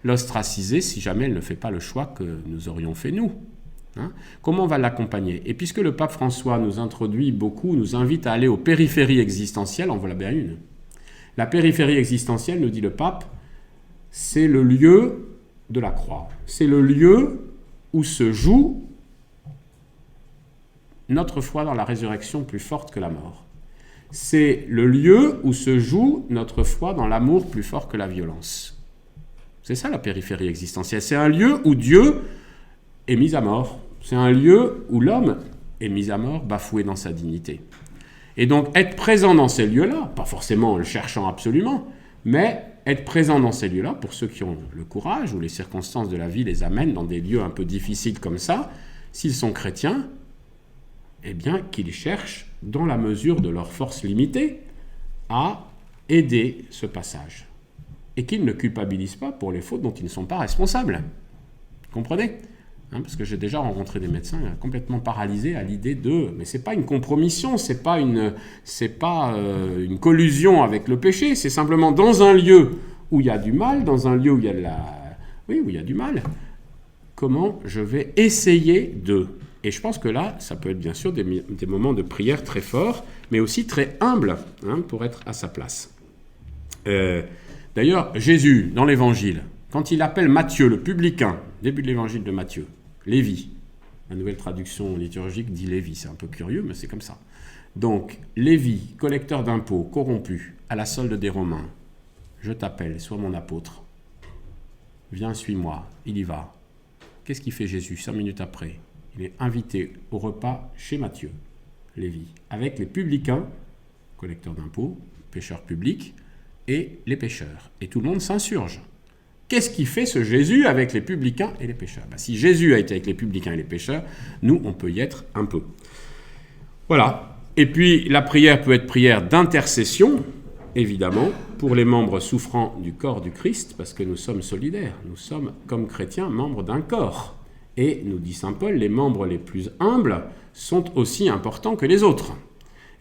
l'ostraciser, si jamais elle ne fait pas le choix que nous aurions fait nous. Comment on va l'accompagner? Et puisque le pape François nous introduit beaucoup, nous invite à aller aux périphéries existentielles, en voilà bien une. La périphérie existentielle, nous dit le pape, c'est le lieu de la croix. C'est le lieu où se joue notre foi dans la résurrection plus forte que la mort. C'est le lieu où se joue notre foi dans l'amour plus fort que la violence. C'est ça la périphérie existentielle. C'est un lieu où Dieu est mis à mort. C'est un lieu où l'homme est mis à mort, bafoué dans sa dignité. Et donc être présent dans ces lieux-là, pas forcément en le cherchant absolument, mais être présent dans ces lieux-là, pour ceux qui ont le courage ou les circonstances de la vie les amènent dans des lieux un peu difficiles comme ça, s'ils sont chrétiens, eh bien qu'ils cherchent, dans la mesure de leur force limitée, à aider ce passage. Et qu'ils ne culpabilisent pas pour les fautes dont ils ne sont pas responsables. Comprenez ? Parce que j'ai déjà rencontré des médecins complètement paralysés à l'idée de... Mais ce n'est pas une compromission, ce n'est pas une collusion avec le péché, c'est simplement dans un lieu où il y a du mal, dans un lieu où il y a où il y a du mal, comment je vais essayer de... Et je pense que là, ça peut être bien sûr des moments de prière très forts, mais aussi très humbles, pour être à sa place. D'ailleurs, Jésus, dans l'Évangile, quand il appelle Matthieu, le publicain, début de l'Évangile de Matthieu, Lévi, la nouvelle traduction liturgique dit Lévi, c'est un peu curieux, mais c'est comme ça. Donc, Lévi, collecteur d'impôts, corrompu, à la solde des Romains, je t'appelle, sois mon apôtre. Viens, suis-moi. Il y va. Qu'est-ce qu'il fait Jésus 5 minutes après? Il est invité au repas chez Matthieu, Lévi, avec les publicains, collecteurs d'impôts, pécheurs publics, et les pécheurs. Et tout le monde s'insurge. Qu'est-ce qu'il fait ce Jésus avec les publicains et les pécheurs? Si Jésus a été avec les publicains et les pécheurs, nous, on peut y être un peu. Voilà. Et puis, la prière peut être prière d'intercession, évidemment, pour les membres souffrant du corps du Christ, parce que nous sommes solidaires. Nous sommes, comme chrétiens, membres d'un corps. Et, nous dit saint Paul, les membres les plus humbles sont aussi importants que les autres.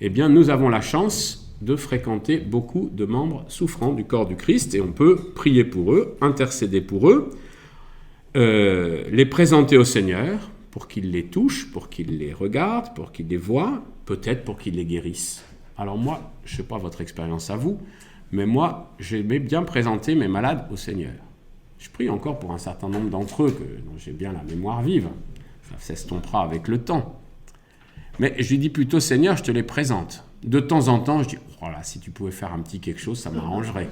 Eh bien, nous avons la chance de fréquenter beaucoup de membres souffrant du corps du Christ, et on peut prier pour eux, intercéder pour eux, les présenter au Seigneur, pour qu'il les touche, pour qu'il les regarde, pour qu'il les voie, peut-être pour qu'il les guérisse. Alors moi, je ne sais pas votre expérience à vous, mais moi, j'aimais bien présenter mes malades au Seigneur. Je prie encore pour un certain nombre d'entre eux, dont j'ai bien la mémoire vive. Ça s'estompera avec le temps. Mais je lui dis plutôt, Seigneur, je te les présente. De temps en temps, je dis, oh là, si tu pouvais faire un petit quelque chose, ça m'arrangerait.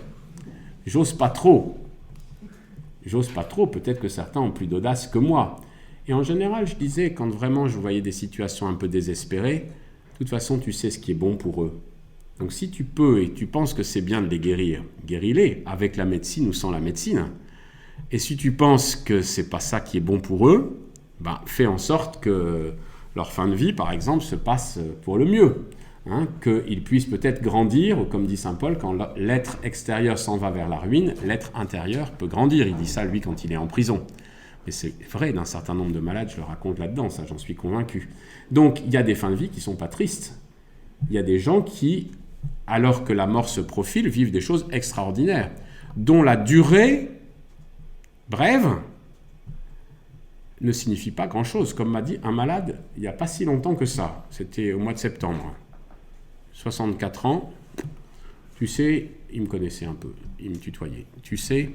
J'ose pas trop. Peut-être que certains ont plus d'audace que moi. Et en général, je disais, quand vraiment je voyais des situations un peu désespérées, de toute façon, tu sais ce qui est bon pour eux. Donc si tu peux et tu penses que c'est bien de les guérir, guéris-les, avec la médecine ou sans la médecine. Et si tu penses que c'est pas ça qui est bon pour eux, fais en sorte que leur fin de vie, par exemple, se passe pour le mieux. Qu'ils puissent peut-être grandir, ou comme dit saint Paul, quand l'être extérieur s'en va vers la ruine, l'être intérieur peut grandir. Il dit ça, lui, quand il est en prison. Mais c'est vrai, d'un certain nombre de malades, je le raconte là-dedans, ça j'en suis convaincu. Donc, il y a des fins de vie qui ne sont pas tristes. Il y a des gens qui, alors que la mort se profile, vivent des choses extraordinaires, dont la durée brève ne signifie pas grand-chose. Comme m'a dit un malade, il n'y a pas si longtemps que ça, c'était au mois de septembre. 64 ans, tu sais, il me connaissait un peu, il me tutoyait. Tu sais,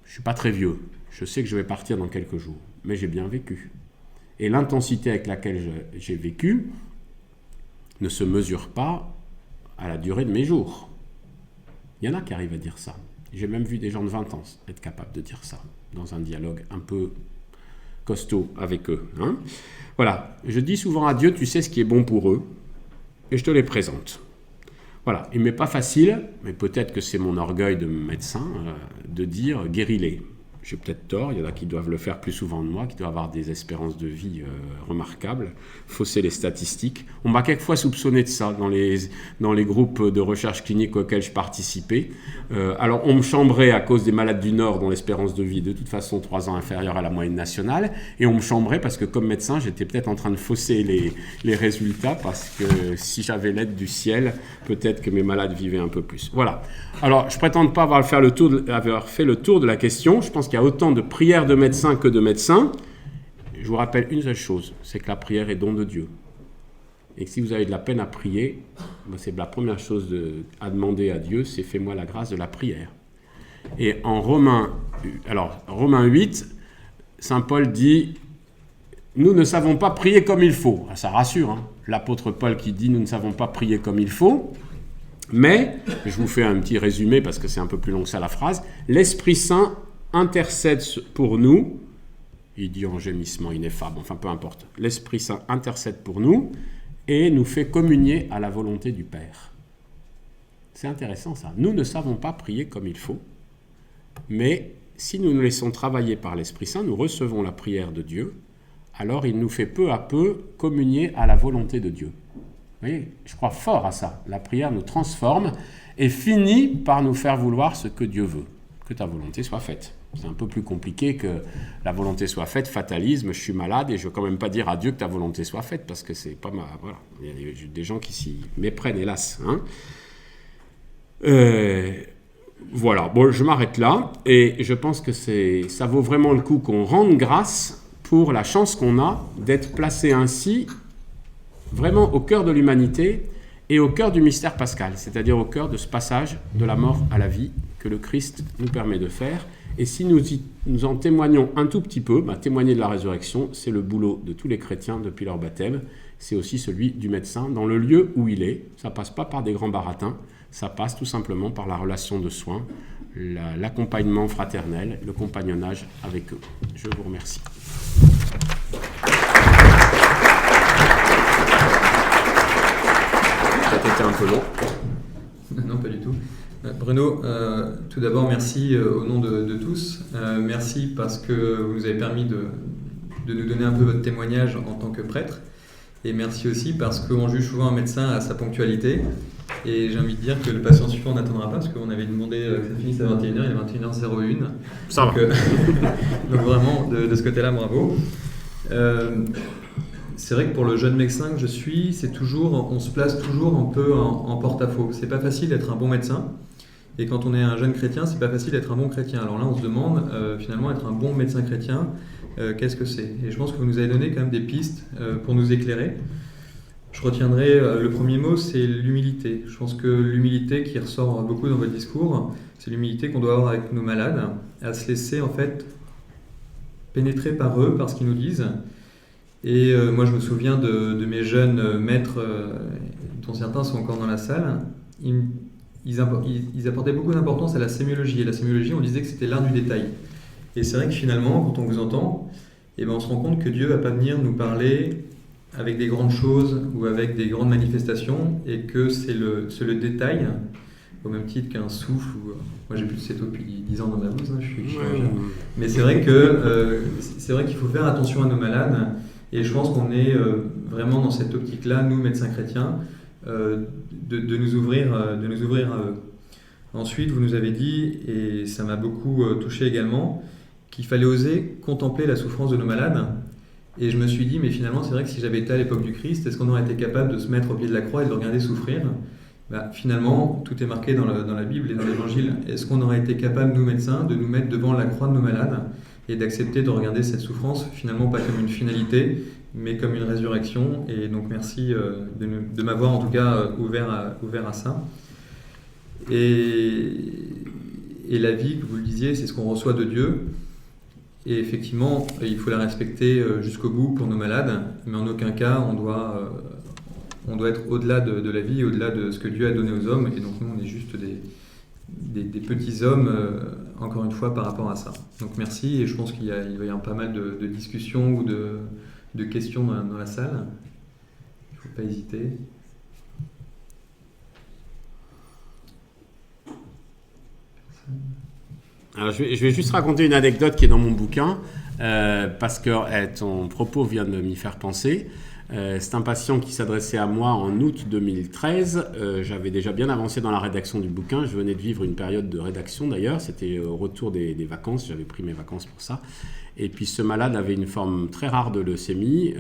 je ne suis pas très vieux, je sais que je vais partir dans quelques jours, mais j'ai bien vécu. Et l'intensité avec laquelle j'ai vécu ne se mesure pas à la durée de mes jours. Il y en a qui arrivent à dire ça. J'ai même vu des gens de 20 ans être capables de dire ça, dans un dialogue un peu costaud avec eux. Voilà, je dis souvent à Dieu, tu sais ce qui est bon pour eux, et je te les présente. Voilà, il ne m'est pas facile, mais peut-être que c'est mon orgueil de médecin, de dire guéris-les. J'ai peut-être tort, il y en a qui doivent le faire plus souvent que moi, qui doivent avoir des espérances de vie remarquables, fausser les statistiques. On m'a quelquefois soupçonné de ça dans les groupes de recherche clinique auxquels je participais. Alors on me chambrait à cause des malades du Nord dont l'espérance de vie est de toute façon 3 ans inférieure à la moyenne nationale, et on me chambrait parce que comme médecin, j'étais peut-être en train de fausser les résultats, parce que si j'avais l'aide du ciel, peut-être que mes malades vivaient un peu plus. Voilà. Alors je ne prétends pas avoir fait le tour de la question. Je pense qu'il y a autant de prières de médecins que de médecins. Je vous rappelle une seule chose, c'est que la prière est don de Dieu. Et que si vous avez de la peine à prier, c'est la première chose à demander à Dieu, c'est « fais-moi la grâce de la prière ». Et en Romains 8, saint Paul dit « Nous ne savons pas prier comme il faut ». Ça rassure, l'apôtre Paul qui dit « Nous ne savons pas prier comme il faut ». Mais, je vous fais un petit résumé parce que c'est un peu plus long que ça la phrase, l'Esprit Saint intercède pour nous, il dit en gémissement ineffable, enfin peu importe, l'Esprit Saint intercède pour nous et nous fait communier à la volonté du Père. C'est intéressant ça. Nous ne savons pas prier comme il faut, mais si nous nous laissons travailler par l'Esprit Saint, nous recevons la prière de Dieu, alors il nous fait peu à peu communier à la volonté de Dieu. Vous voyez, je crois fort à ça. La prière nous transforme et finit par nous faire vouloir ce que Dieu veut. Que ta volonté soit faite. C'est un peu plus compliqué que la volonté soit faite, fatalisme, je suis malade et je ne veux quand même pas dire à Dieu que ta volonté soit faite parce que c'est pas ma... Voilà. Il y a des gens qui s'y méprennent, hélas. Voilà, bon, je m'arrête là et je pense que ça vaut vraiment le coup qu'on rende grâce pour la chance qu'on a d'être placé ainsi, vraiment au cœur de l'humanité et au cœur du mystère pascal, c'est-à-dire au cœur de ce passage de la mort à la vie que le Christ nous permet de faire. Et si nous en témoignons un tout petit peu, témoigner de la résurrection, c'est le boulot de tous les chrétiens depuis leur baptême. C'est aussi celui du médecin dans le lieu où il est. Ça ne passe pas par des grands baratins, ça passe tout simplement par la relation de soins, l'accompagnement fraternel, le compagnonnage avec eux. Je vous remercie. Ça a été un peu long. Non, pas du tout. Bruno, tout d'abord, merci au nom de tous. Merci parce que vous nous avez permis de nous donner un peu votre témoignage en tant que prêtre. Et merci aussi parce qu'on juge souvent un médecin à sa ponctualité. Et j'ai envie de dire que le patient suivant n'attendra pas parce qu'on avait demandé que ça finisse à 21h, il est 21h01. Ça va. Donc vraiment, de ce côté-là, bravo. C'est vrai que pour le jeune médecin que je suis, on se place toujours un peu en porte-à-faux. C'est pas facile d'être un bon médecin. Et quand on est un jeune chrétien, c'est pas facile d'être un bon chrétien. Alors là, on se demande finalement être un bon médecin chrétien, qu'est-ce que c'est? Et je pense que vous nous avez donné quand même des pistes pour nous éclairer. Je retiendrai le premier mot, c'est l'humilité. Je pense que l'humilité qui ressort beaucoup dans votre discours, c'est l'humilité qu'on doit avoir avec nos malades, à se laisser en fait pénétrer par eux, par ce qu'ils nous disent. Et moi, je me souviens de mes jeunes maîtres, dont certains sont encore dans la salle. Ils apportaient beaucoup d'importance à la sémiologie. Et la sémiologie, on disait que c'était l'art du détail. Et c'est vrai que finalement, quand on vous entend, on se rend compte que Dieu ne va pas venir nous parler avec des grandes choses ou avec des grandes manifestations, et que c'est le détail, au même titre qu'un souffle. Moi, j'ai plus de céto depuis 10 ans dans ma blouse, je suis jeune. Mais c'est vrai qu'il faut faire attention à nos malades. Et je pense qu'on est vraiment dans cette optique-là, nous, médecins chrétiens, de nous ouvrir à eux. Ensuite, vous nous avez dit, et ça m'a beaucoup touché également, qu'il fallait oser contempler la souffrance de nos malades. Et je me suis dit, mais finalement, c'est vrai que si j'avais été à l'époque du Christ, est-ce qu'on aurait été capable de se mettre au pied de la croix et de le regarder souffrir? Finalement, tout est marqué dans la Bible et dans l'Évangile. Est-ce qu'on aurait été capable, nous médecins, de nous mettre devant la croix de nos malades et d'accepter de regarder cette souffrance, finalement pas comme une finalité, mais comme une résurrection? Et donc merci de m'avoir en tout cas ouvert à ça. Et la vie, que vous le disiez, c'est ce qu'on reçoit de Dieu. Et effectivement, il faut la respecter jusqu'au bout pour nos malades, mais en aucun cas on doit être au-delà de la vie, au-delà de ce que Dieu a donné aux hommes. Et donc nous, on est juste des petits hommes, encore une fois, par rapport à ça. Donc merci, et je pense il va y avoir pas mal de discussions ou de questions dans la salle. Il ne faut pas hésiter. Alors, je vais juste raconter une anecdote qui est dans mon bouquin, parce que ton propos vient de m'y faire penser. C'est un patient qui s'adressait à moi en août 2013. J'avais déjà bien avancé dans la rédaction du bouquin. Je venais de vivre une période de rédaction d'ailleurs. C'était au retour des vacances. J'avais pris mes vacances pour ça. Et puis ce malade avait une forme très rare de leucémie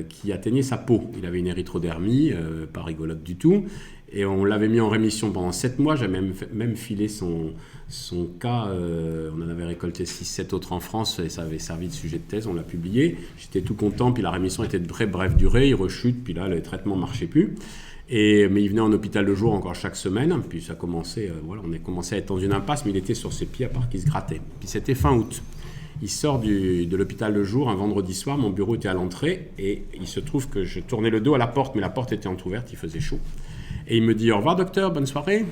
qui atteignait sa peau. Il avait une érythrodermie, pas rigolote du tout. Et on l'avait mis en rémission pendant 7 mois. J'avais même filé son cas. On en avait récolté 6-7 autres en France et ça avait servi de sujet de thèse. On l'a publié. J'étais tout content. Puis la rémission était de très brève durée. Il rechute. Puis là, le traitement ne marchait plus. Mais il venait en hôpital de jour encore chaque semaine. Puis ça commençait. On a commencé à être dans une impasse, mais il était sur ses pieds à part qu'il se grattait. Puis c'était fin août. Il sort de l'hôpital de jour un vendredi soir. Mon bureau était à l'entrée. Et il se trouve que je tournais le dos à la porte, mais la porte était entrouverte. Il faisait chaud. Et il me dit « Au revoir docteur, bonne soirée,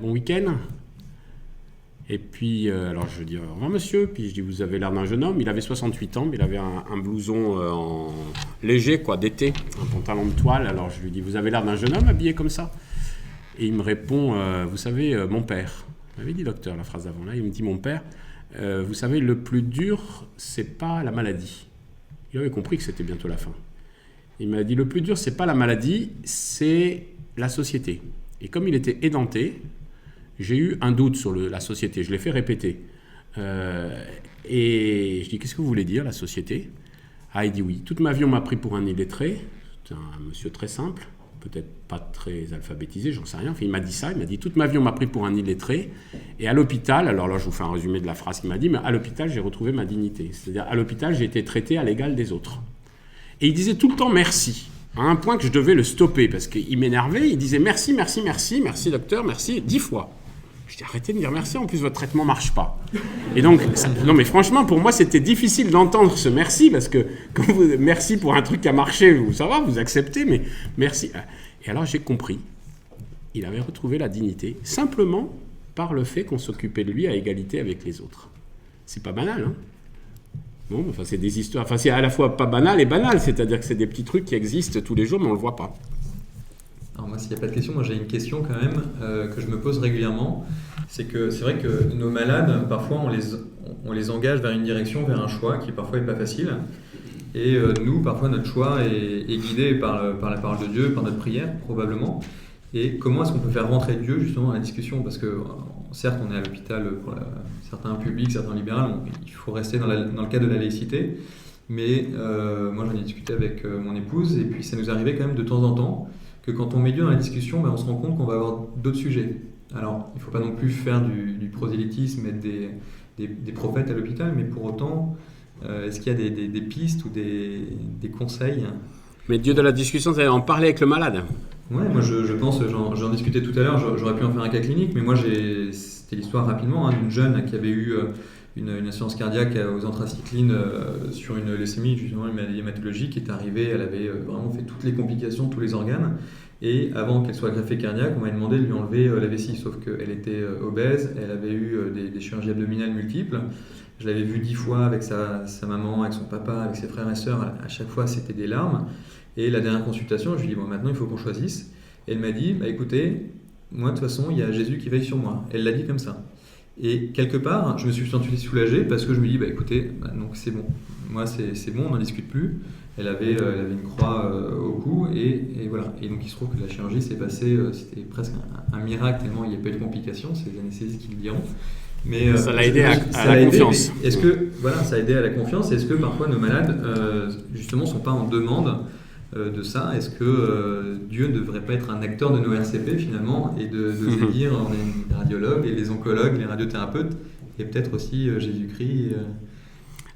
bon week-end ». Et puis, alors je dis « Au revoir monsieur ». Puis je dis « Vous avez l'air d'un jeune homme ». Il avait 68 ans, mais il avait un blouson léger, d'été, un pantalon de toile. Alors je lui dis « Vous avez l'air d'un jeune homme habillé comme ça ?» Et il me répond « Vous savez, mon père ». Il m'avait dit docteur la phrase d'avant. Là, il me dit « Mon père, vous savez, le plus dur, c'est pas la maladie ». Il avait compris que c'était bientôt la fin. Il m'a dit « Le plus dur, c'est pas la maladie, c'est la société ». Et comme il était édenté, j'ai eu un doute sur la société. Je l'ai fait répéter. Et je dis, qu'est-ce que vous voulez dire, la société? Ah, il dit oui. Toute ma vie, on m'a pris pour un illettré. C'est un monsieur très simple, peut-être pas très alphabétisé, j'en sais rien. Enfin, il m'a dit ça, il m'a dit toute ma vie on m'a pris pour un illettré, et à l'hôpital, alors là je vous fais un résumé de la phrase qu'il m'a dit, mais à l'hôpital j'ai retrouvé ma dignité. C'est-à-dire à l'hôpital j'ai été traité à l'égal des autres. Et il disait tout le temps merci, à un point que je devais le stopper, parce qu'il m'énervait, il disait merci, merci, merci, merci docteur, merci, 10 fois. Je dis arrêtez de dire merci, en plus votre traitement marche pas. Et donc, non mais franchement, pour moi c'était difficile d'entendre ce merci, parce que quand vous merci pour un truc qui a marché, ça va, vous acceptez, mais merci. Et alors j'ai compris, il avait retrouvé la dignité, simplement par le fait qu'on s'occupait de lui à égalité avec les autres. C'est pas banal, hein? Bon, enfin c'est des histoires, enfin c'est à la fois pas banal et banal, c'est-à-dire que c'est des petits trucs qui existent tous les jours, mais on le voit pas. Alors moi, s'il n'y a pas de question, moi j'ai une question quand même que je me pose régulièrement. C'est vrai que nos malades, parfois on les engage vers une direction, vers un choix qui parfois n'est pas facile. Et nous, parfois notre choix est guidé par la parole de Dieu, par notre prière probablement. Et comment est-ce qu'on peut faire rentrer Dieu justement dans la discussion? Parce que certes on est à l'hôpital pour certains publics, certains libéraux, il faut rester dans le cadre de la laïcité. Mais moi j'en ai discuté avec mon épouse et puis ça nous arrivait quand même de temps en temps que quand on met Dieu dans la discussion, on se rend compte qu'on va avoir d'autres sujets. Alors, il ne faut pas non plus faire du prosélytisme et des prophètes à l'hôpital, mais pour autant, est-ce qu'il y a des pistes ou des conseils? Mais Dieu de la discussion, c'est en parler avec le malade. Ouais, moi je pense, j'en discutais tout à l'heure, j'aurais pu en faire un cas clinique, mais moi c'était l'histoire rapidement d'une jeune qui avait eu une insuffisance cardiaque aux anthracyclines sur une leucémie, justement une maladie hématologique, qui est arrivée, elle avait vraiment fait toutes les complications, tous les organes, et avant qu'elle soit greffée cardiaque, on m'a demandé de lui enlever la vessie, sauf qu'elle était obèse, elle avait eu des chirurgies abdominales multiples, je l'avais vue 10 fois avec sa maman, avec son papa, avec ses frères et sœurs, à chaque fois c'était des larmes, et la dernière consultation, je lui ai dit bon maintenant il faut qu'on choisisse, et elle m'a dit bah écoutez, moi de toute façon il y a Jésus qui veille sur moi, elle l'a dit comme ça. Et quelque part, je me suis senti soulagé parce que je me dis, bah écoutez, donc c'est bon. Moi, c'est bon, on n'en discute plus. Elle avait une croix au cou et voilà. Et donc, il se trouve que la chirurgie s'est passée, c'était presque un miracle tellement il n'y a pas eu de complications. C'est les anesthésistes qui le diront. Mais ça l'a aidé à la confiance. Est-ce que, voilà, ça a aidé à la confiance. Est-ce que parfois nos malades, justement, ne sont pas en demande de ça? Est-ce que Dieu ne devrait pas être un acteur de nos RCP finalement et de se dire on est les radiologues, et les oncologues, les radiothérapeutes et peut-être aussi Jésus-Christ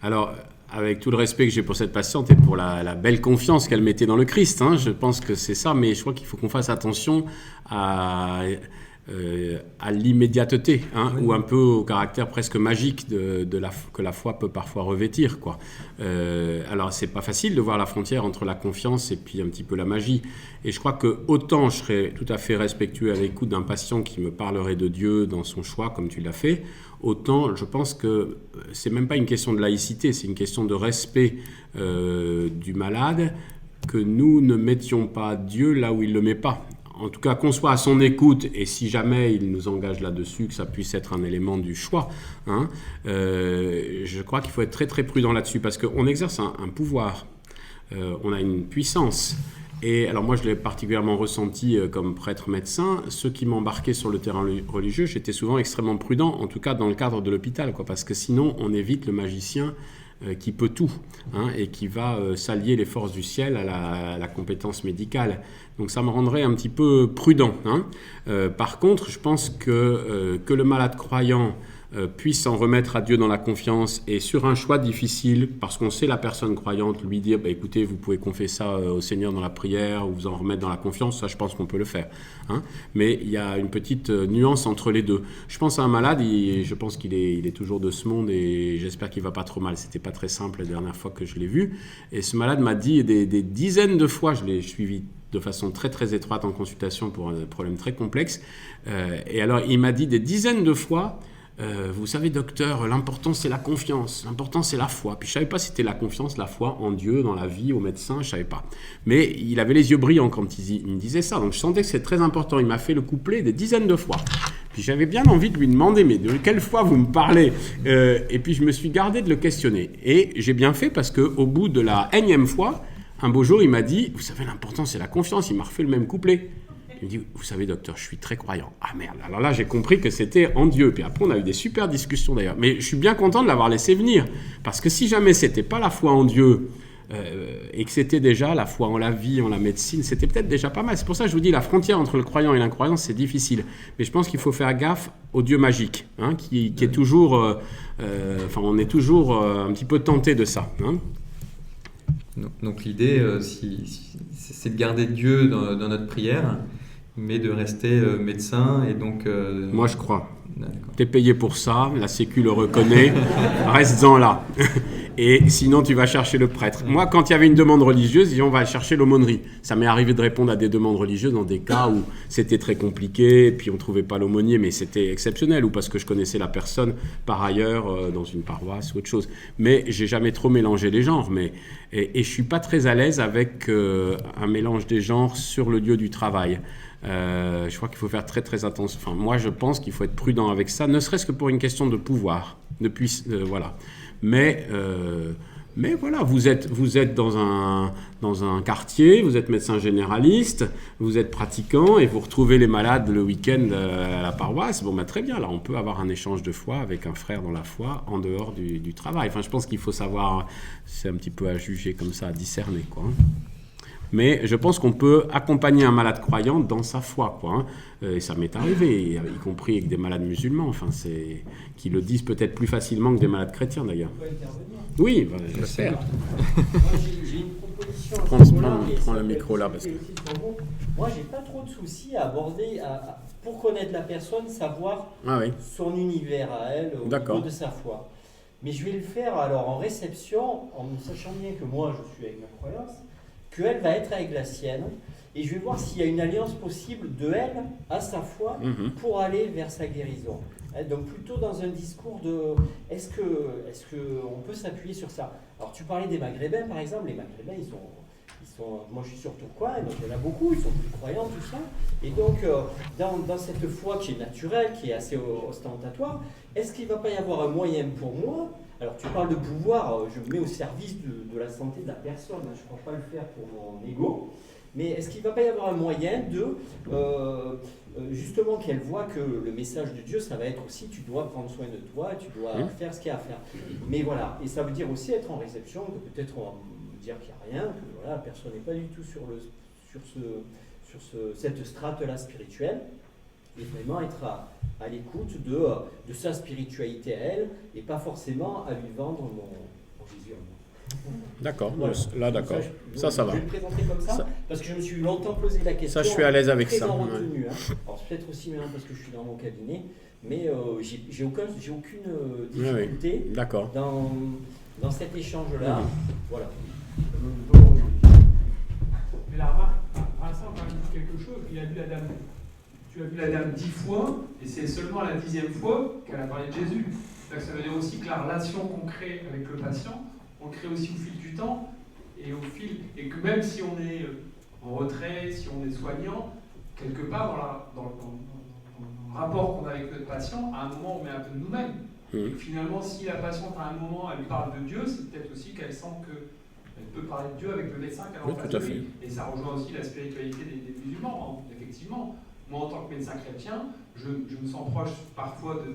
Alors, avec tout le respect que j'ai pour cette patiente et pour la belle confiance qu'elle mettait dans le Christ, hein, je pense que c'est ça, mais je crois qu'il faut qu'on fasse attention à l'immédiateté, hein, oui. Ou un peu au caractère presque magique que la foi peut parfois revêtir, quoi. Alors c'est pas facile de voir la frontière entre la confiance et puis un petit peu la magie, et je crois que autant je serais tout à fait respectueux à l'écoute d'un patient qui me parlerait de Dieu dans son choix comme tu l'as fait, autant je pense que c'est même pas une question de laïcité, c'est une question de respect du malade, que nous ne mettions pas Dieu là où il le met pas. En tout cas, qu'on soit à son écoute, et si jamais il nous engage là-dessus, que ça puisse être un élément du choix, hein, je crois qu'il faut être très très prudent là-dessus, parce qu'on exerce un pouvoir, on a une puissance. Et alors moi, je l'ai particulièrement ressenti comme prêtre médecin. Ceux qui m'embarquaient sur le terrain religieux, j'étais souvent extrêmement prudent, en tout cas dans le cadre de l'hôpital, quoi, parce que sinon, on évite le magicien qui peut tout, hein, et qui va s'allier les forces du ciel à la compétence médicale. Donc ça me rendrait un petit peu prudent, hein. Par contre, je pense que le malade croyant puisse s'en remettre à Dieu dans la confiance, et sur un choix difficile, parce qu'on sait la personne croyante, lui dire bah, écoutez, vous pouvez confier ça au Seigneur dans la prière, ou vous en remettre dans la confiance, ça je pense qu'on peut le faire, hein. Mais il y a une petite nuance entre les deux. Je pense à un malade, je pense qu'il est toujours de ce monde, et j'espère qu'il va pas trop mal. C'était pas très simple la dernière fois que je l'ai vu, et ce malade m'a dit des dizaines de fois, je l'ai suivi de façon très très étroite en consultation pour un problème très complexe, et alors il m'a dit des dizaines de fois vous savez docteur, l'important c'est la confiance, l'important c'est la foi. Puis je savais pas si c'était la confiance, la foi en Dieu, dans la vie, au médecin, je savais pas. Mais il avait les yeux brillants quand il me disait ça, donc je sentais que c'est très important. Il m'a fait le couplet des dizaines de fois. Puis j'avais bien envie de lui demander, mais de quelle foi vous me parlez, et puis je me suis gardé de le questionner. Et j'ai bien fait, parce qu'au bout de la énième fois, un beau jour il m'a dit, vous savez l'important c'est la confiance, il m'a refait le même couplet. Il me dit, vous savez docteur, je suis très croyant. Ah merde, alors là j'ai compris que c'était en Dieu. Puis après on a eu des super discussions d'ailleurs. Mais je suis bien content de l'avoir laissé venir. Parce que si jamais c'était pas la foi en Dieu, et que c'était déjà la foi en la vie, en la médecine, c'était peut-être déjà pas mal. C'est pour ça que je vous dis, la frontière entre le croyant et l'incroyant, c'est difficile. Mais je pense qu'il faut faire gaffe au Dieu magique, hein, qui est toujours... on est toujours un petit peu tenté de ça. Hein. Donc l'idée, c'est de garder Dieu dans notre prière, mais de rester médecin et donc... Moi, je crois. T'es payé pour ça, la Sécu le reconnaît, reste-en là. Et sinon, tu vas chercher le prêtre. Moi, quand il y avait une demande religieuse, on va chercher l'aumônerie. Ça m'est arrivé de répondre à des demandes religieuses dans des cas où c'était très compliqué, puis on ne trouvait pas l'aumônier, mais c'était exceptionnel, ou parce que je connaissais la personne par ailleurs dans une paroisse ou autre chose. Mais j'ai jamais trop mélangé les genres. Et je ne suis pas très à l'aise avec un mélange des genres sur le lieu du travail. Je crois qu'il faut faire très très attention. Enfin, moi, je pense qu'il faut être prudent avec ça, ne serait-ce que pour une question de pouvoir. Voilà. Mais voilà, vous êtes dans un quartier, vous êtes médecin généraliste, vous êtes pratiquant et vous retrouvez les malades le week-end à la paroisse. Bon, très bien, là, on peut avoir un échange de foi avec un frère dans la foi en dehors du travail. Enfin, je pense qu'il faut savoir, c'est un petit peu à juger comme ça, à discerner, quoi. Mais je pense qu'on peut accompagner un malade croyant dans sa foi, quoi. Et ça m'est arrivé, y compris avec des malades musulmans, qui le disent peut-être plus facilement que des malades chrétiens, d'ailleurs. Oui, j'espère. J'ai une proposition. Prends le micro là. Parce que... Moi, j'ai pas trop de soucis à aborder, pour connaître la personne, savoir son univers à elle, au niveau de sa foi. Mais je vais le faire alors en réception, en sachant bien que moi, je suis avec ma croyance, qu'elle va être avec la sienne, et je vais voir s'il y a une alliance possible de elle à sa foi pour aller vers sa guérison. Donc plutôt dans un discours de est-ce qu'on peut s'appuyer sur ça. Alors tu parlais des Maghrébins par exemple, les Maghrébins ils sont moi je suis sur Tourcoing, donc il y en a beaucoup, ils sont plus croyants, tout ça. Et donc dans cette foi qui est naturelle, qui est assez ostentatoire, est-ce qu'il ne va pas y avoir un moyen pour moi? Alors tu parles de pouvoir, je me mets au service de la santé de la personne, je ne crois pas le faire pour mon ego, mais est-ce qu'il ne va pas y avoir un moyen de, justement qu'elle voit que le message de Dieu, ça va être aussi, tu dois prendre soin de toi, tu dois faire ce qu'il y a à faire. Mais voilà, et ça veut dire aussi être en réception, que peut-être on va me dire qu'il n'y a rien, que voilà, la personne n'est pas du tout sur cette strate-là spirituelle. Et vraiment être à l'écoute de sa spiritualité à elle, et pas forcément à lui vendre mon Jésus. D'accord, voilà. Là d'accord, ça va. Je vais le présenter comme ça, parce que je me suis longtemps posé la question. Ça, je suis à l'aise avec ça. Retenu, hein. Alors c'est peut-être aussi maintenant parce que je suis dans mon cabinet, mais j'ai aucune difficulté dans cet échange-là. Voilà. Mais la remarque, Vincent a dit quelque chose, il a vu la dame. Tu as vu la dame 10 fois, et c'est seulement la 10e fois qu'elle a parlé de Jésus. Donc ça veut dire aussi que la relation qu'on crée avec le patient, on le crée aussi au fil du temps, et que même si on est en retrait, si on est soignant, quelque part dans le rapport qu'on a avec notre patient, à un moment on met un peu de nous-mêmes. Et que finalement, si la patiente à un moment elle parle de Dieu, c'est peut-être aussi qu'elle sent qu'elle peut parler de Dieu avec le médecin qu'elle a en face de lui. Et ça rejoint aussi la spiritualité des musulmans, effectivement. Moi, en tant que médecin chrétien, je me sens proche parfois de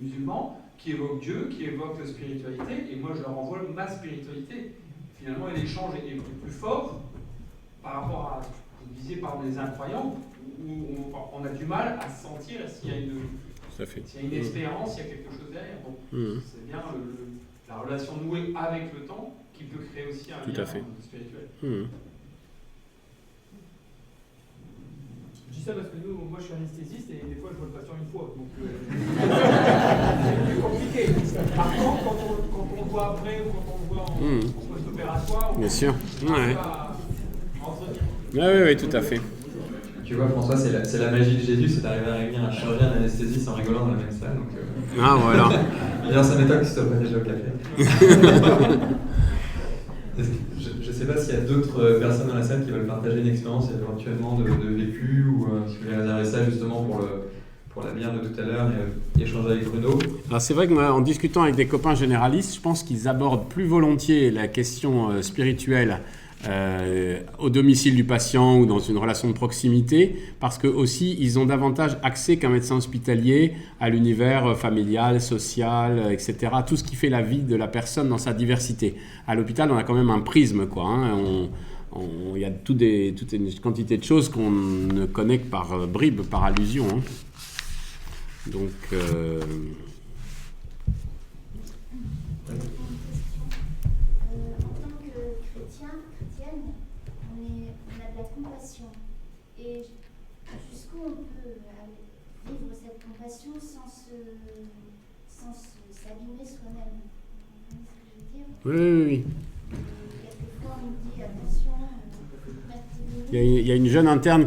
musulmans qui évoquent Dieu, qui évoquent la spiritualité, et moi, je leur envoie ma spiritualité. Finalement, l'échange est plus fort par rapport à, vous disiez, par des incroyants, où on a du mal à sentir s'il y a une espérance, s'il y a quelque chose derrière. Donc, c'est bien la relation nouée avec le temps qui peut créer aussi un lien spirituel. Je dis ça parce que moi je suis anesthésiste et des fois je vois le patient une fois, donc c'est plus compliqué. Par contre, quand on le voit après ou quand on le voit en post-opératoire, bien sûr. Oui, tout à fait. Tu vois, François, c'est la magie de Jésus, c'est d'arriver à réunir un chirurgien et un anesthésiste en rigolant dans la même salle. Donc, voilà. D'ailleurs, ça m'étonne que tu ne sois pas déjà au café. Je ne sais pas s'il y a d'autres personnes dans la salle qui veulent partager une expérience éventuellement de vécu, ou si vous voulez réserver ça justement pour la bière de tout à l'heure et échanger avec Bruno. Alors c'est vrai que moi, en discutant avec des copains généralistes, je pense qu'ils abordent plus volontiers la question spirituelle au domicile du patient ou dans une relation de proximité, parce que aussi ils ont davantage accès qu'un médecin hospitalier à l'univers familial, social, etc. Tout ce qui fait la vie de la personne dans sa diversité. À l'hôpital, on a quand même un prisme, quoi. Hein. Il y a toute une quantité de choses qu'on ne connaît que par bribes, par allusion. Hein. Donc... Et jusqu'où on peut vivre cette compassion sans s'abîmer soi-même. Vous comprenez ce que je veux dire? Oui. Quelquefois on me dit attention. Il y a une jeune interne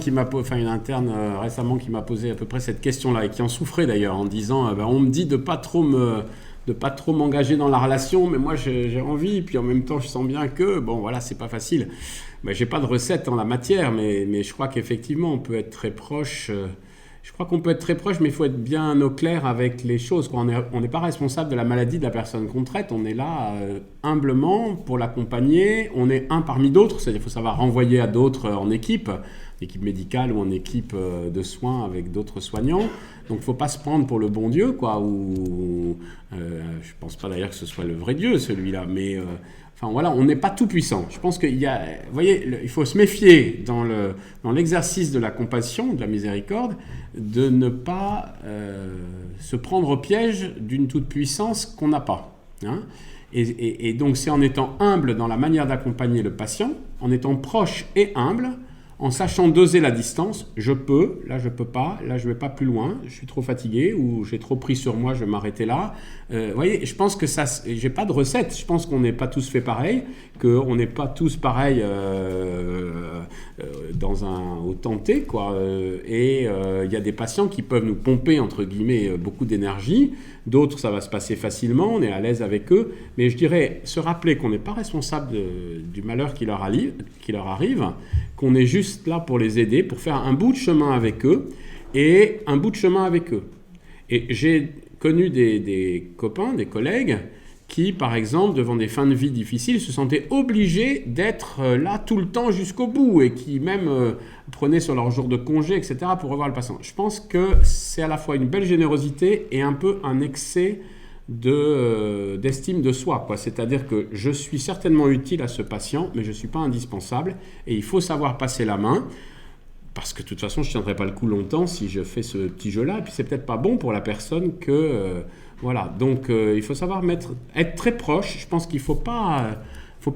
récemment qui m'a posé à peu près cette question-là et qui en souffrait d'ailleurs en disant on me dit de pas trop m'engager dans la relation, mais moi j'ai envie, puis en même temps je sens bien que c'est pas facile. J'ai pas de recette en la matière, mais je crois qu'effectivement on peut être très proche. Je crois qu'on peut être très proche, mais il faut être bien au clair avec les choses. On n'est pas responsable de la maladie de la personne qu'on traite. On est là humblement pour l'accompagner. On est un parmi d'autres, c'est-à-dire qu'il faut savoir renvoyer à d'autres en équipe médicale ou en équipe de soins avec d'autres soignants. Donc il ne faut pas se prendre pour le bon Dieu, quoi. Je ne pense pas d'ailleurs que ce soit le vrai Dieu, celui-là, mais... on n'est pas tout puissant. Je pense qu'il y a, vous voyez, il faut se méfier dans l'exercice de la compassion, de la miséricorde, de ne pas se prendre au piège d'une toute-puissance qu'on n'a pas. Hein. Et donc c'est en étant humble dans la manière d'accompagner le patient, en étant proche et humble, en sachant doser la distance. Je peux, là je peux pas, là je vais pas plus loin, je suis trop fatigué ou j'ai trop pris sur moi, je vais m'arrêter là. Vous voyez, je pense que ça, j'ai pas de recette. Je pense qu'on n'est pas tous fait pareil, qu'on n'est pas tous pareils au tenté, quoi. Et il y a des patients qui peuvent nous pomper entre guillemets beaucoup d'énergie. D'autres, ça va se passer facilement, on est à l'aise avec eux. Mais je dirais, se rappeler qu'on n'est pas responsable du malheur qui leur arrive, qu'on est juste là pour les aider, pour faire un bout de chemin avec eux, et un bout de chemin avec eux. Et j'ai connu des copains, des collègues, qui, par exemple, devant des fins de vie difficiles, se sentaient obligés d'être là tout le temps jusqu'au bout, et qui même prenaient sur leur jour de congé, etc., pour revoir le patient. Je pense que c'est à la fois une belle générosité et un peu un excès d'estime de soi, quoi. C'est-à-dire que je suis certainement utile à ce patient, mais je ne suis pas indispensable, et il faut savoir passer la main, parce que de toute façon, je ne tiendrai pas le coup longtemps si je fais ce petit jeu-là, et puis c'est peut-être pas bon pour la personne que... voilà, donc il faut savoir être très proche. Je pense qu'il ne faut pas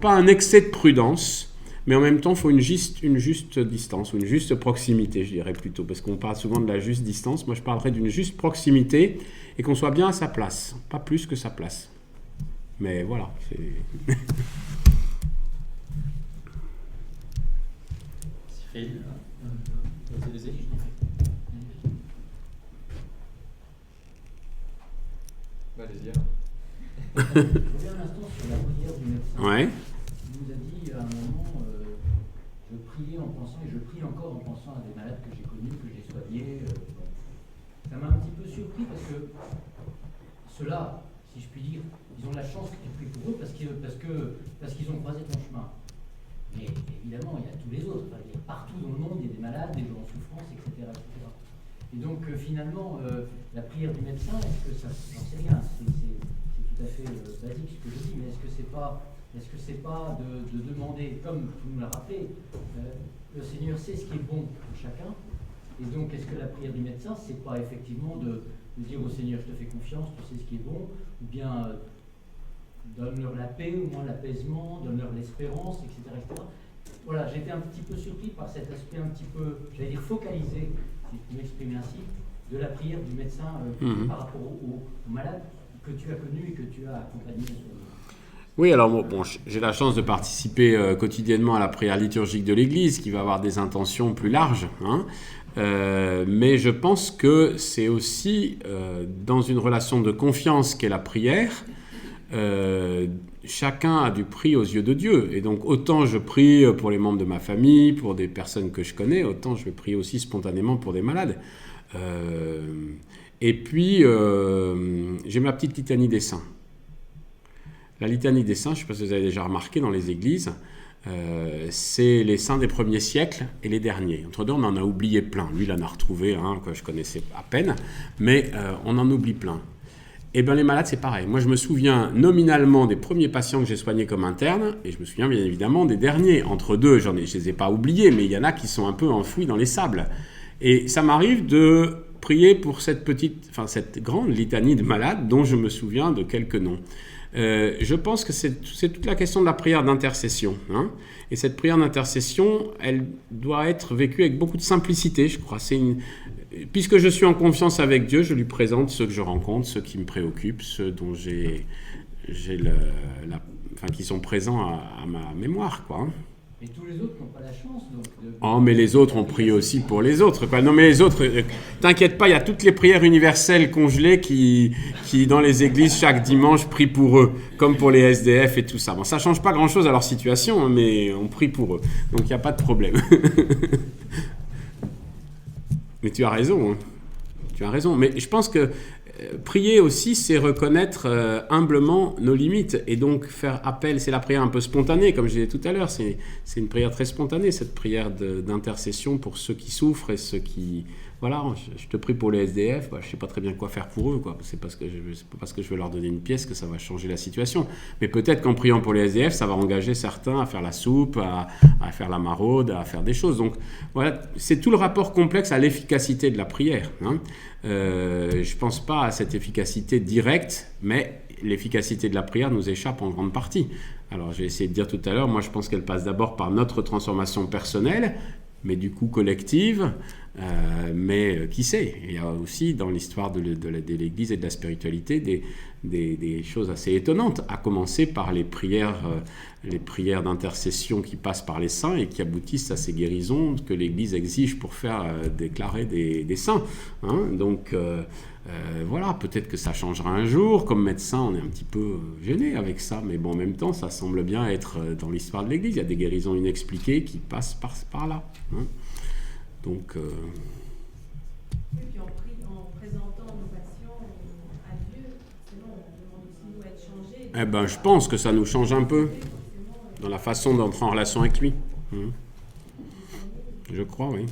un excès de prudence, mais en même temps, il faut une juste distance, ou une juste proximité, je dirais plutôt, parce qu'on parle souvent de la juste distance. Moi, je parlerais d'une juste proximité, et qu'on soit bien à sa place, pas plus que sa place. Mais voilà, c'est... Cyril, vas-y. Allez-y. Je reviens un instant sur la prière du médecin. Ouais. Il nous a dit à un moment, je priais en pensant, et je prie encore en pensant à des malades que j'ai connus, que j'ai soignés. Bon. Ça m'a un petit peu surpris parce que ceux-là, si je puis dire, ils ont la chance que tu pries pour eux parce qu'ils ont croisé ton chemin. Mais évidemment, il y a tous les autres. Enfin, il y a partout dans le monde, il y a des malades, des gens en souffrance, etc. etc. Et donc, finalement, la prière du médecin, est-ce que ça, j'en sais rien, c'est tout à fait basique ce que je dis, mais est-ce que c'est pas de demander, comme tu nous l'as rappelé, le Seigneur sait ce qui est bon pour chacun, et donc est-ce que la prière du médecin, c'est pas effectivement de dire au Seigneur, je te fais confiance, tu sais ce qui est bon, ou bien donne-leur la paix, au moins l'apaisement, donne-leur l'espérance, etc., etc. Voilà, j'étais un petit peu surpris par cet aspect un petit peu, j'allais dire focalisé, si je peux m'exprimer ainsi, de la prière du médecin par rapport aux malades que tu as connus et que tu as accompagnés. Oui, alors bon, j'ai la chance de participer quotidiennement à la prière liturgique de l'Église, qui va avoir des intentions plus larges, hein. Mais je pense que c'est aussi dans une relation de confiance qu'est la prière, chacun a du prix aux yeux de Dieu. Et donc autant je prie pour les membres de ma famille, pour des personnes que je connais, autant je vais prier aussi spontanément pour des malades. Et puis j'ai ma petite litanie des saints. La litanie des saints, je ne sais pas si vous avez déjà remarqué dans les églises, c'est les saints des premiers siècles et les derniers. Entre deux, on en a oublié plein. Lui, il en a retrouvé un que je connaissais à peine, mais on en oublie plein. Et bien les malades, c'est pareil. Moi, je me souviens nominalement des premiers patients que j'ai soignés comme interne, et je me souviens bien évidemment des derniers. Entre deux, je ne les ai pas oubliés, mais il y en a qui sont un peu enfouis dans les sables. Et ça m'arrive de prier pour cette grande litanie de malades dont je me souviens de quelques noms. Je pense que c'est toute la question de la prière d'intercession. Hein. Et cette prière d'intercession, elle doit être vécue avec beaucoup de simplicité, je crois. Puisque je suis en confiance avec Dieu, je lui présente ceux que je rencontre, ceux qui me préoccupent, ceux dont qui sont présents à ma mémoire, quoi. Et tous les autres n'ont pas la chance. Oh, mais les autres, on prie aussi pour les autres, quoi. Non, mais les autres, t'inquiète pas, il y a toutes les prières universelles congelées qui, dans les églises, chaque dimanche, prient pour eux, comme pour les SDF et tout ça. Bon, ça change pas grand-chose à leur situation, hein, mais on prie pour eux. Donc, il n'y a pas de problème. Mais tu as raison. Hein. Tu as raison. Mais je pense que prier aussi, c'est reconnaître humblement nos limites et donc faire appel. C'est la prière un peu spontanée, comme je disais tout à l'heure. C'est une prière très spontanée, cette prière d'intercession pour ceux qui souffrent et ceux qui... Voilà, je te prie pour les SDF, je ne sais pas très bien quoi faire pour eux, quoi. C'est pas parce que je veux leur donner une pièce que ça va changer la situation. Mais peut-être qu'en priant pour les SDF, ça va engager certains à faire la soupe, à faire la maraude, à faire des choses. Donc voilà, c'est tout le rapport complexe à l'efficacité de la prière. Hein. Je ne pense pas à cette efficacité directe, mais l'efficacité de la prière nous échappe en grande partie. Alors j'ai essayé de dire tout à l'heure, moi je pense qu'elle passe d'abord par notre transformation personnelle, mais du coup collective, mais qui sait, il y a aussi dans l'histoire de l'Église et de la spiritualité des choses assez étonnantes, à commencer par les prières d'intercession qui passent par les saints et qui aboutissent à ces guérisons que l'Église exige pour faire déclarer des saints. Hein. Donc voilà, peut-être que ça changera un jour. Comme médecin, on est un petit peu gêné avec ça, mais bon, en même temps, ça semble bien être dans l'histoire de l'Église. Il y a des guérisons inexpliquées qui passent par là. Hein. Donc... Et puis en présentant nos patients à Dieu, c'est bon, on demande aussi nous à être changés. Eh ben, je pense que ça nous change un peu dans la façon d'entrer en relation avec lui. Je crois, oui.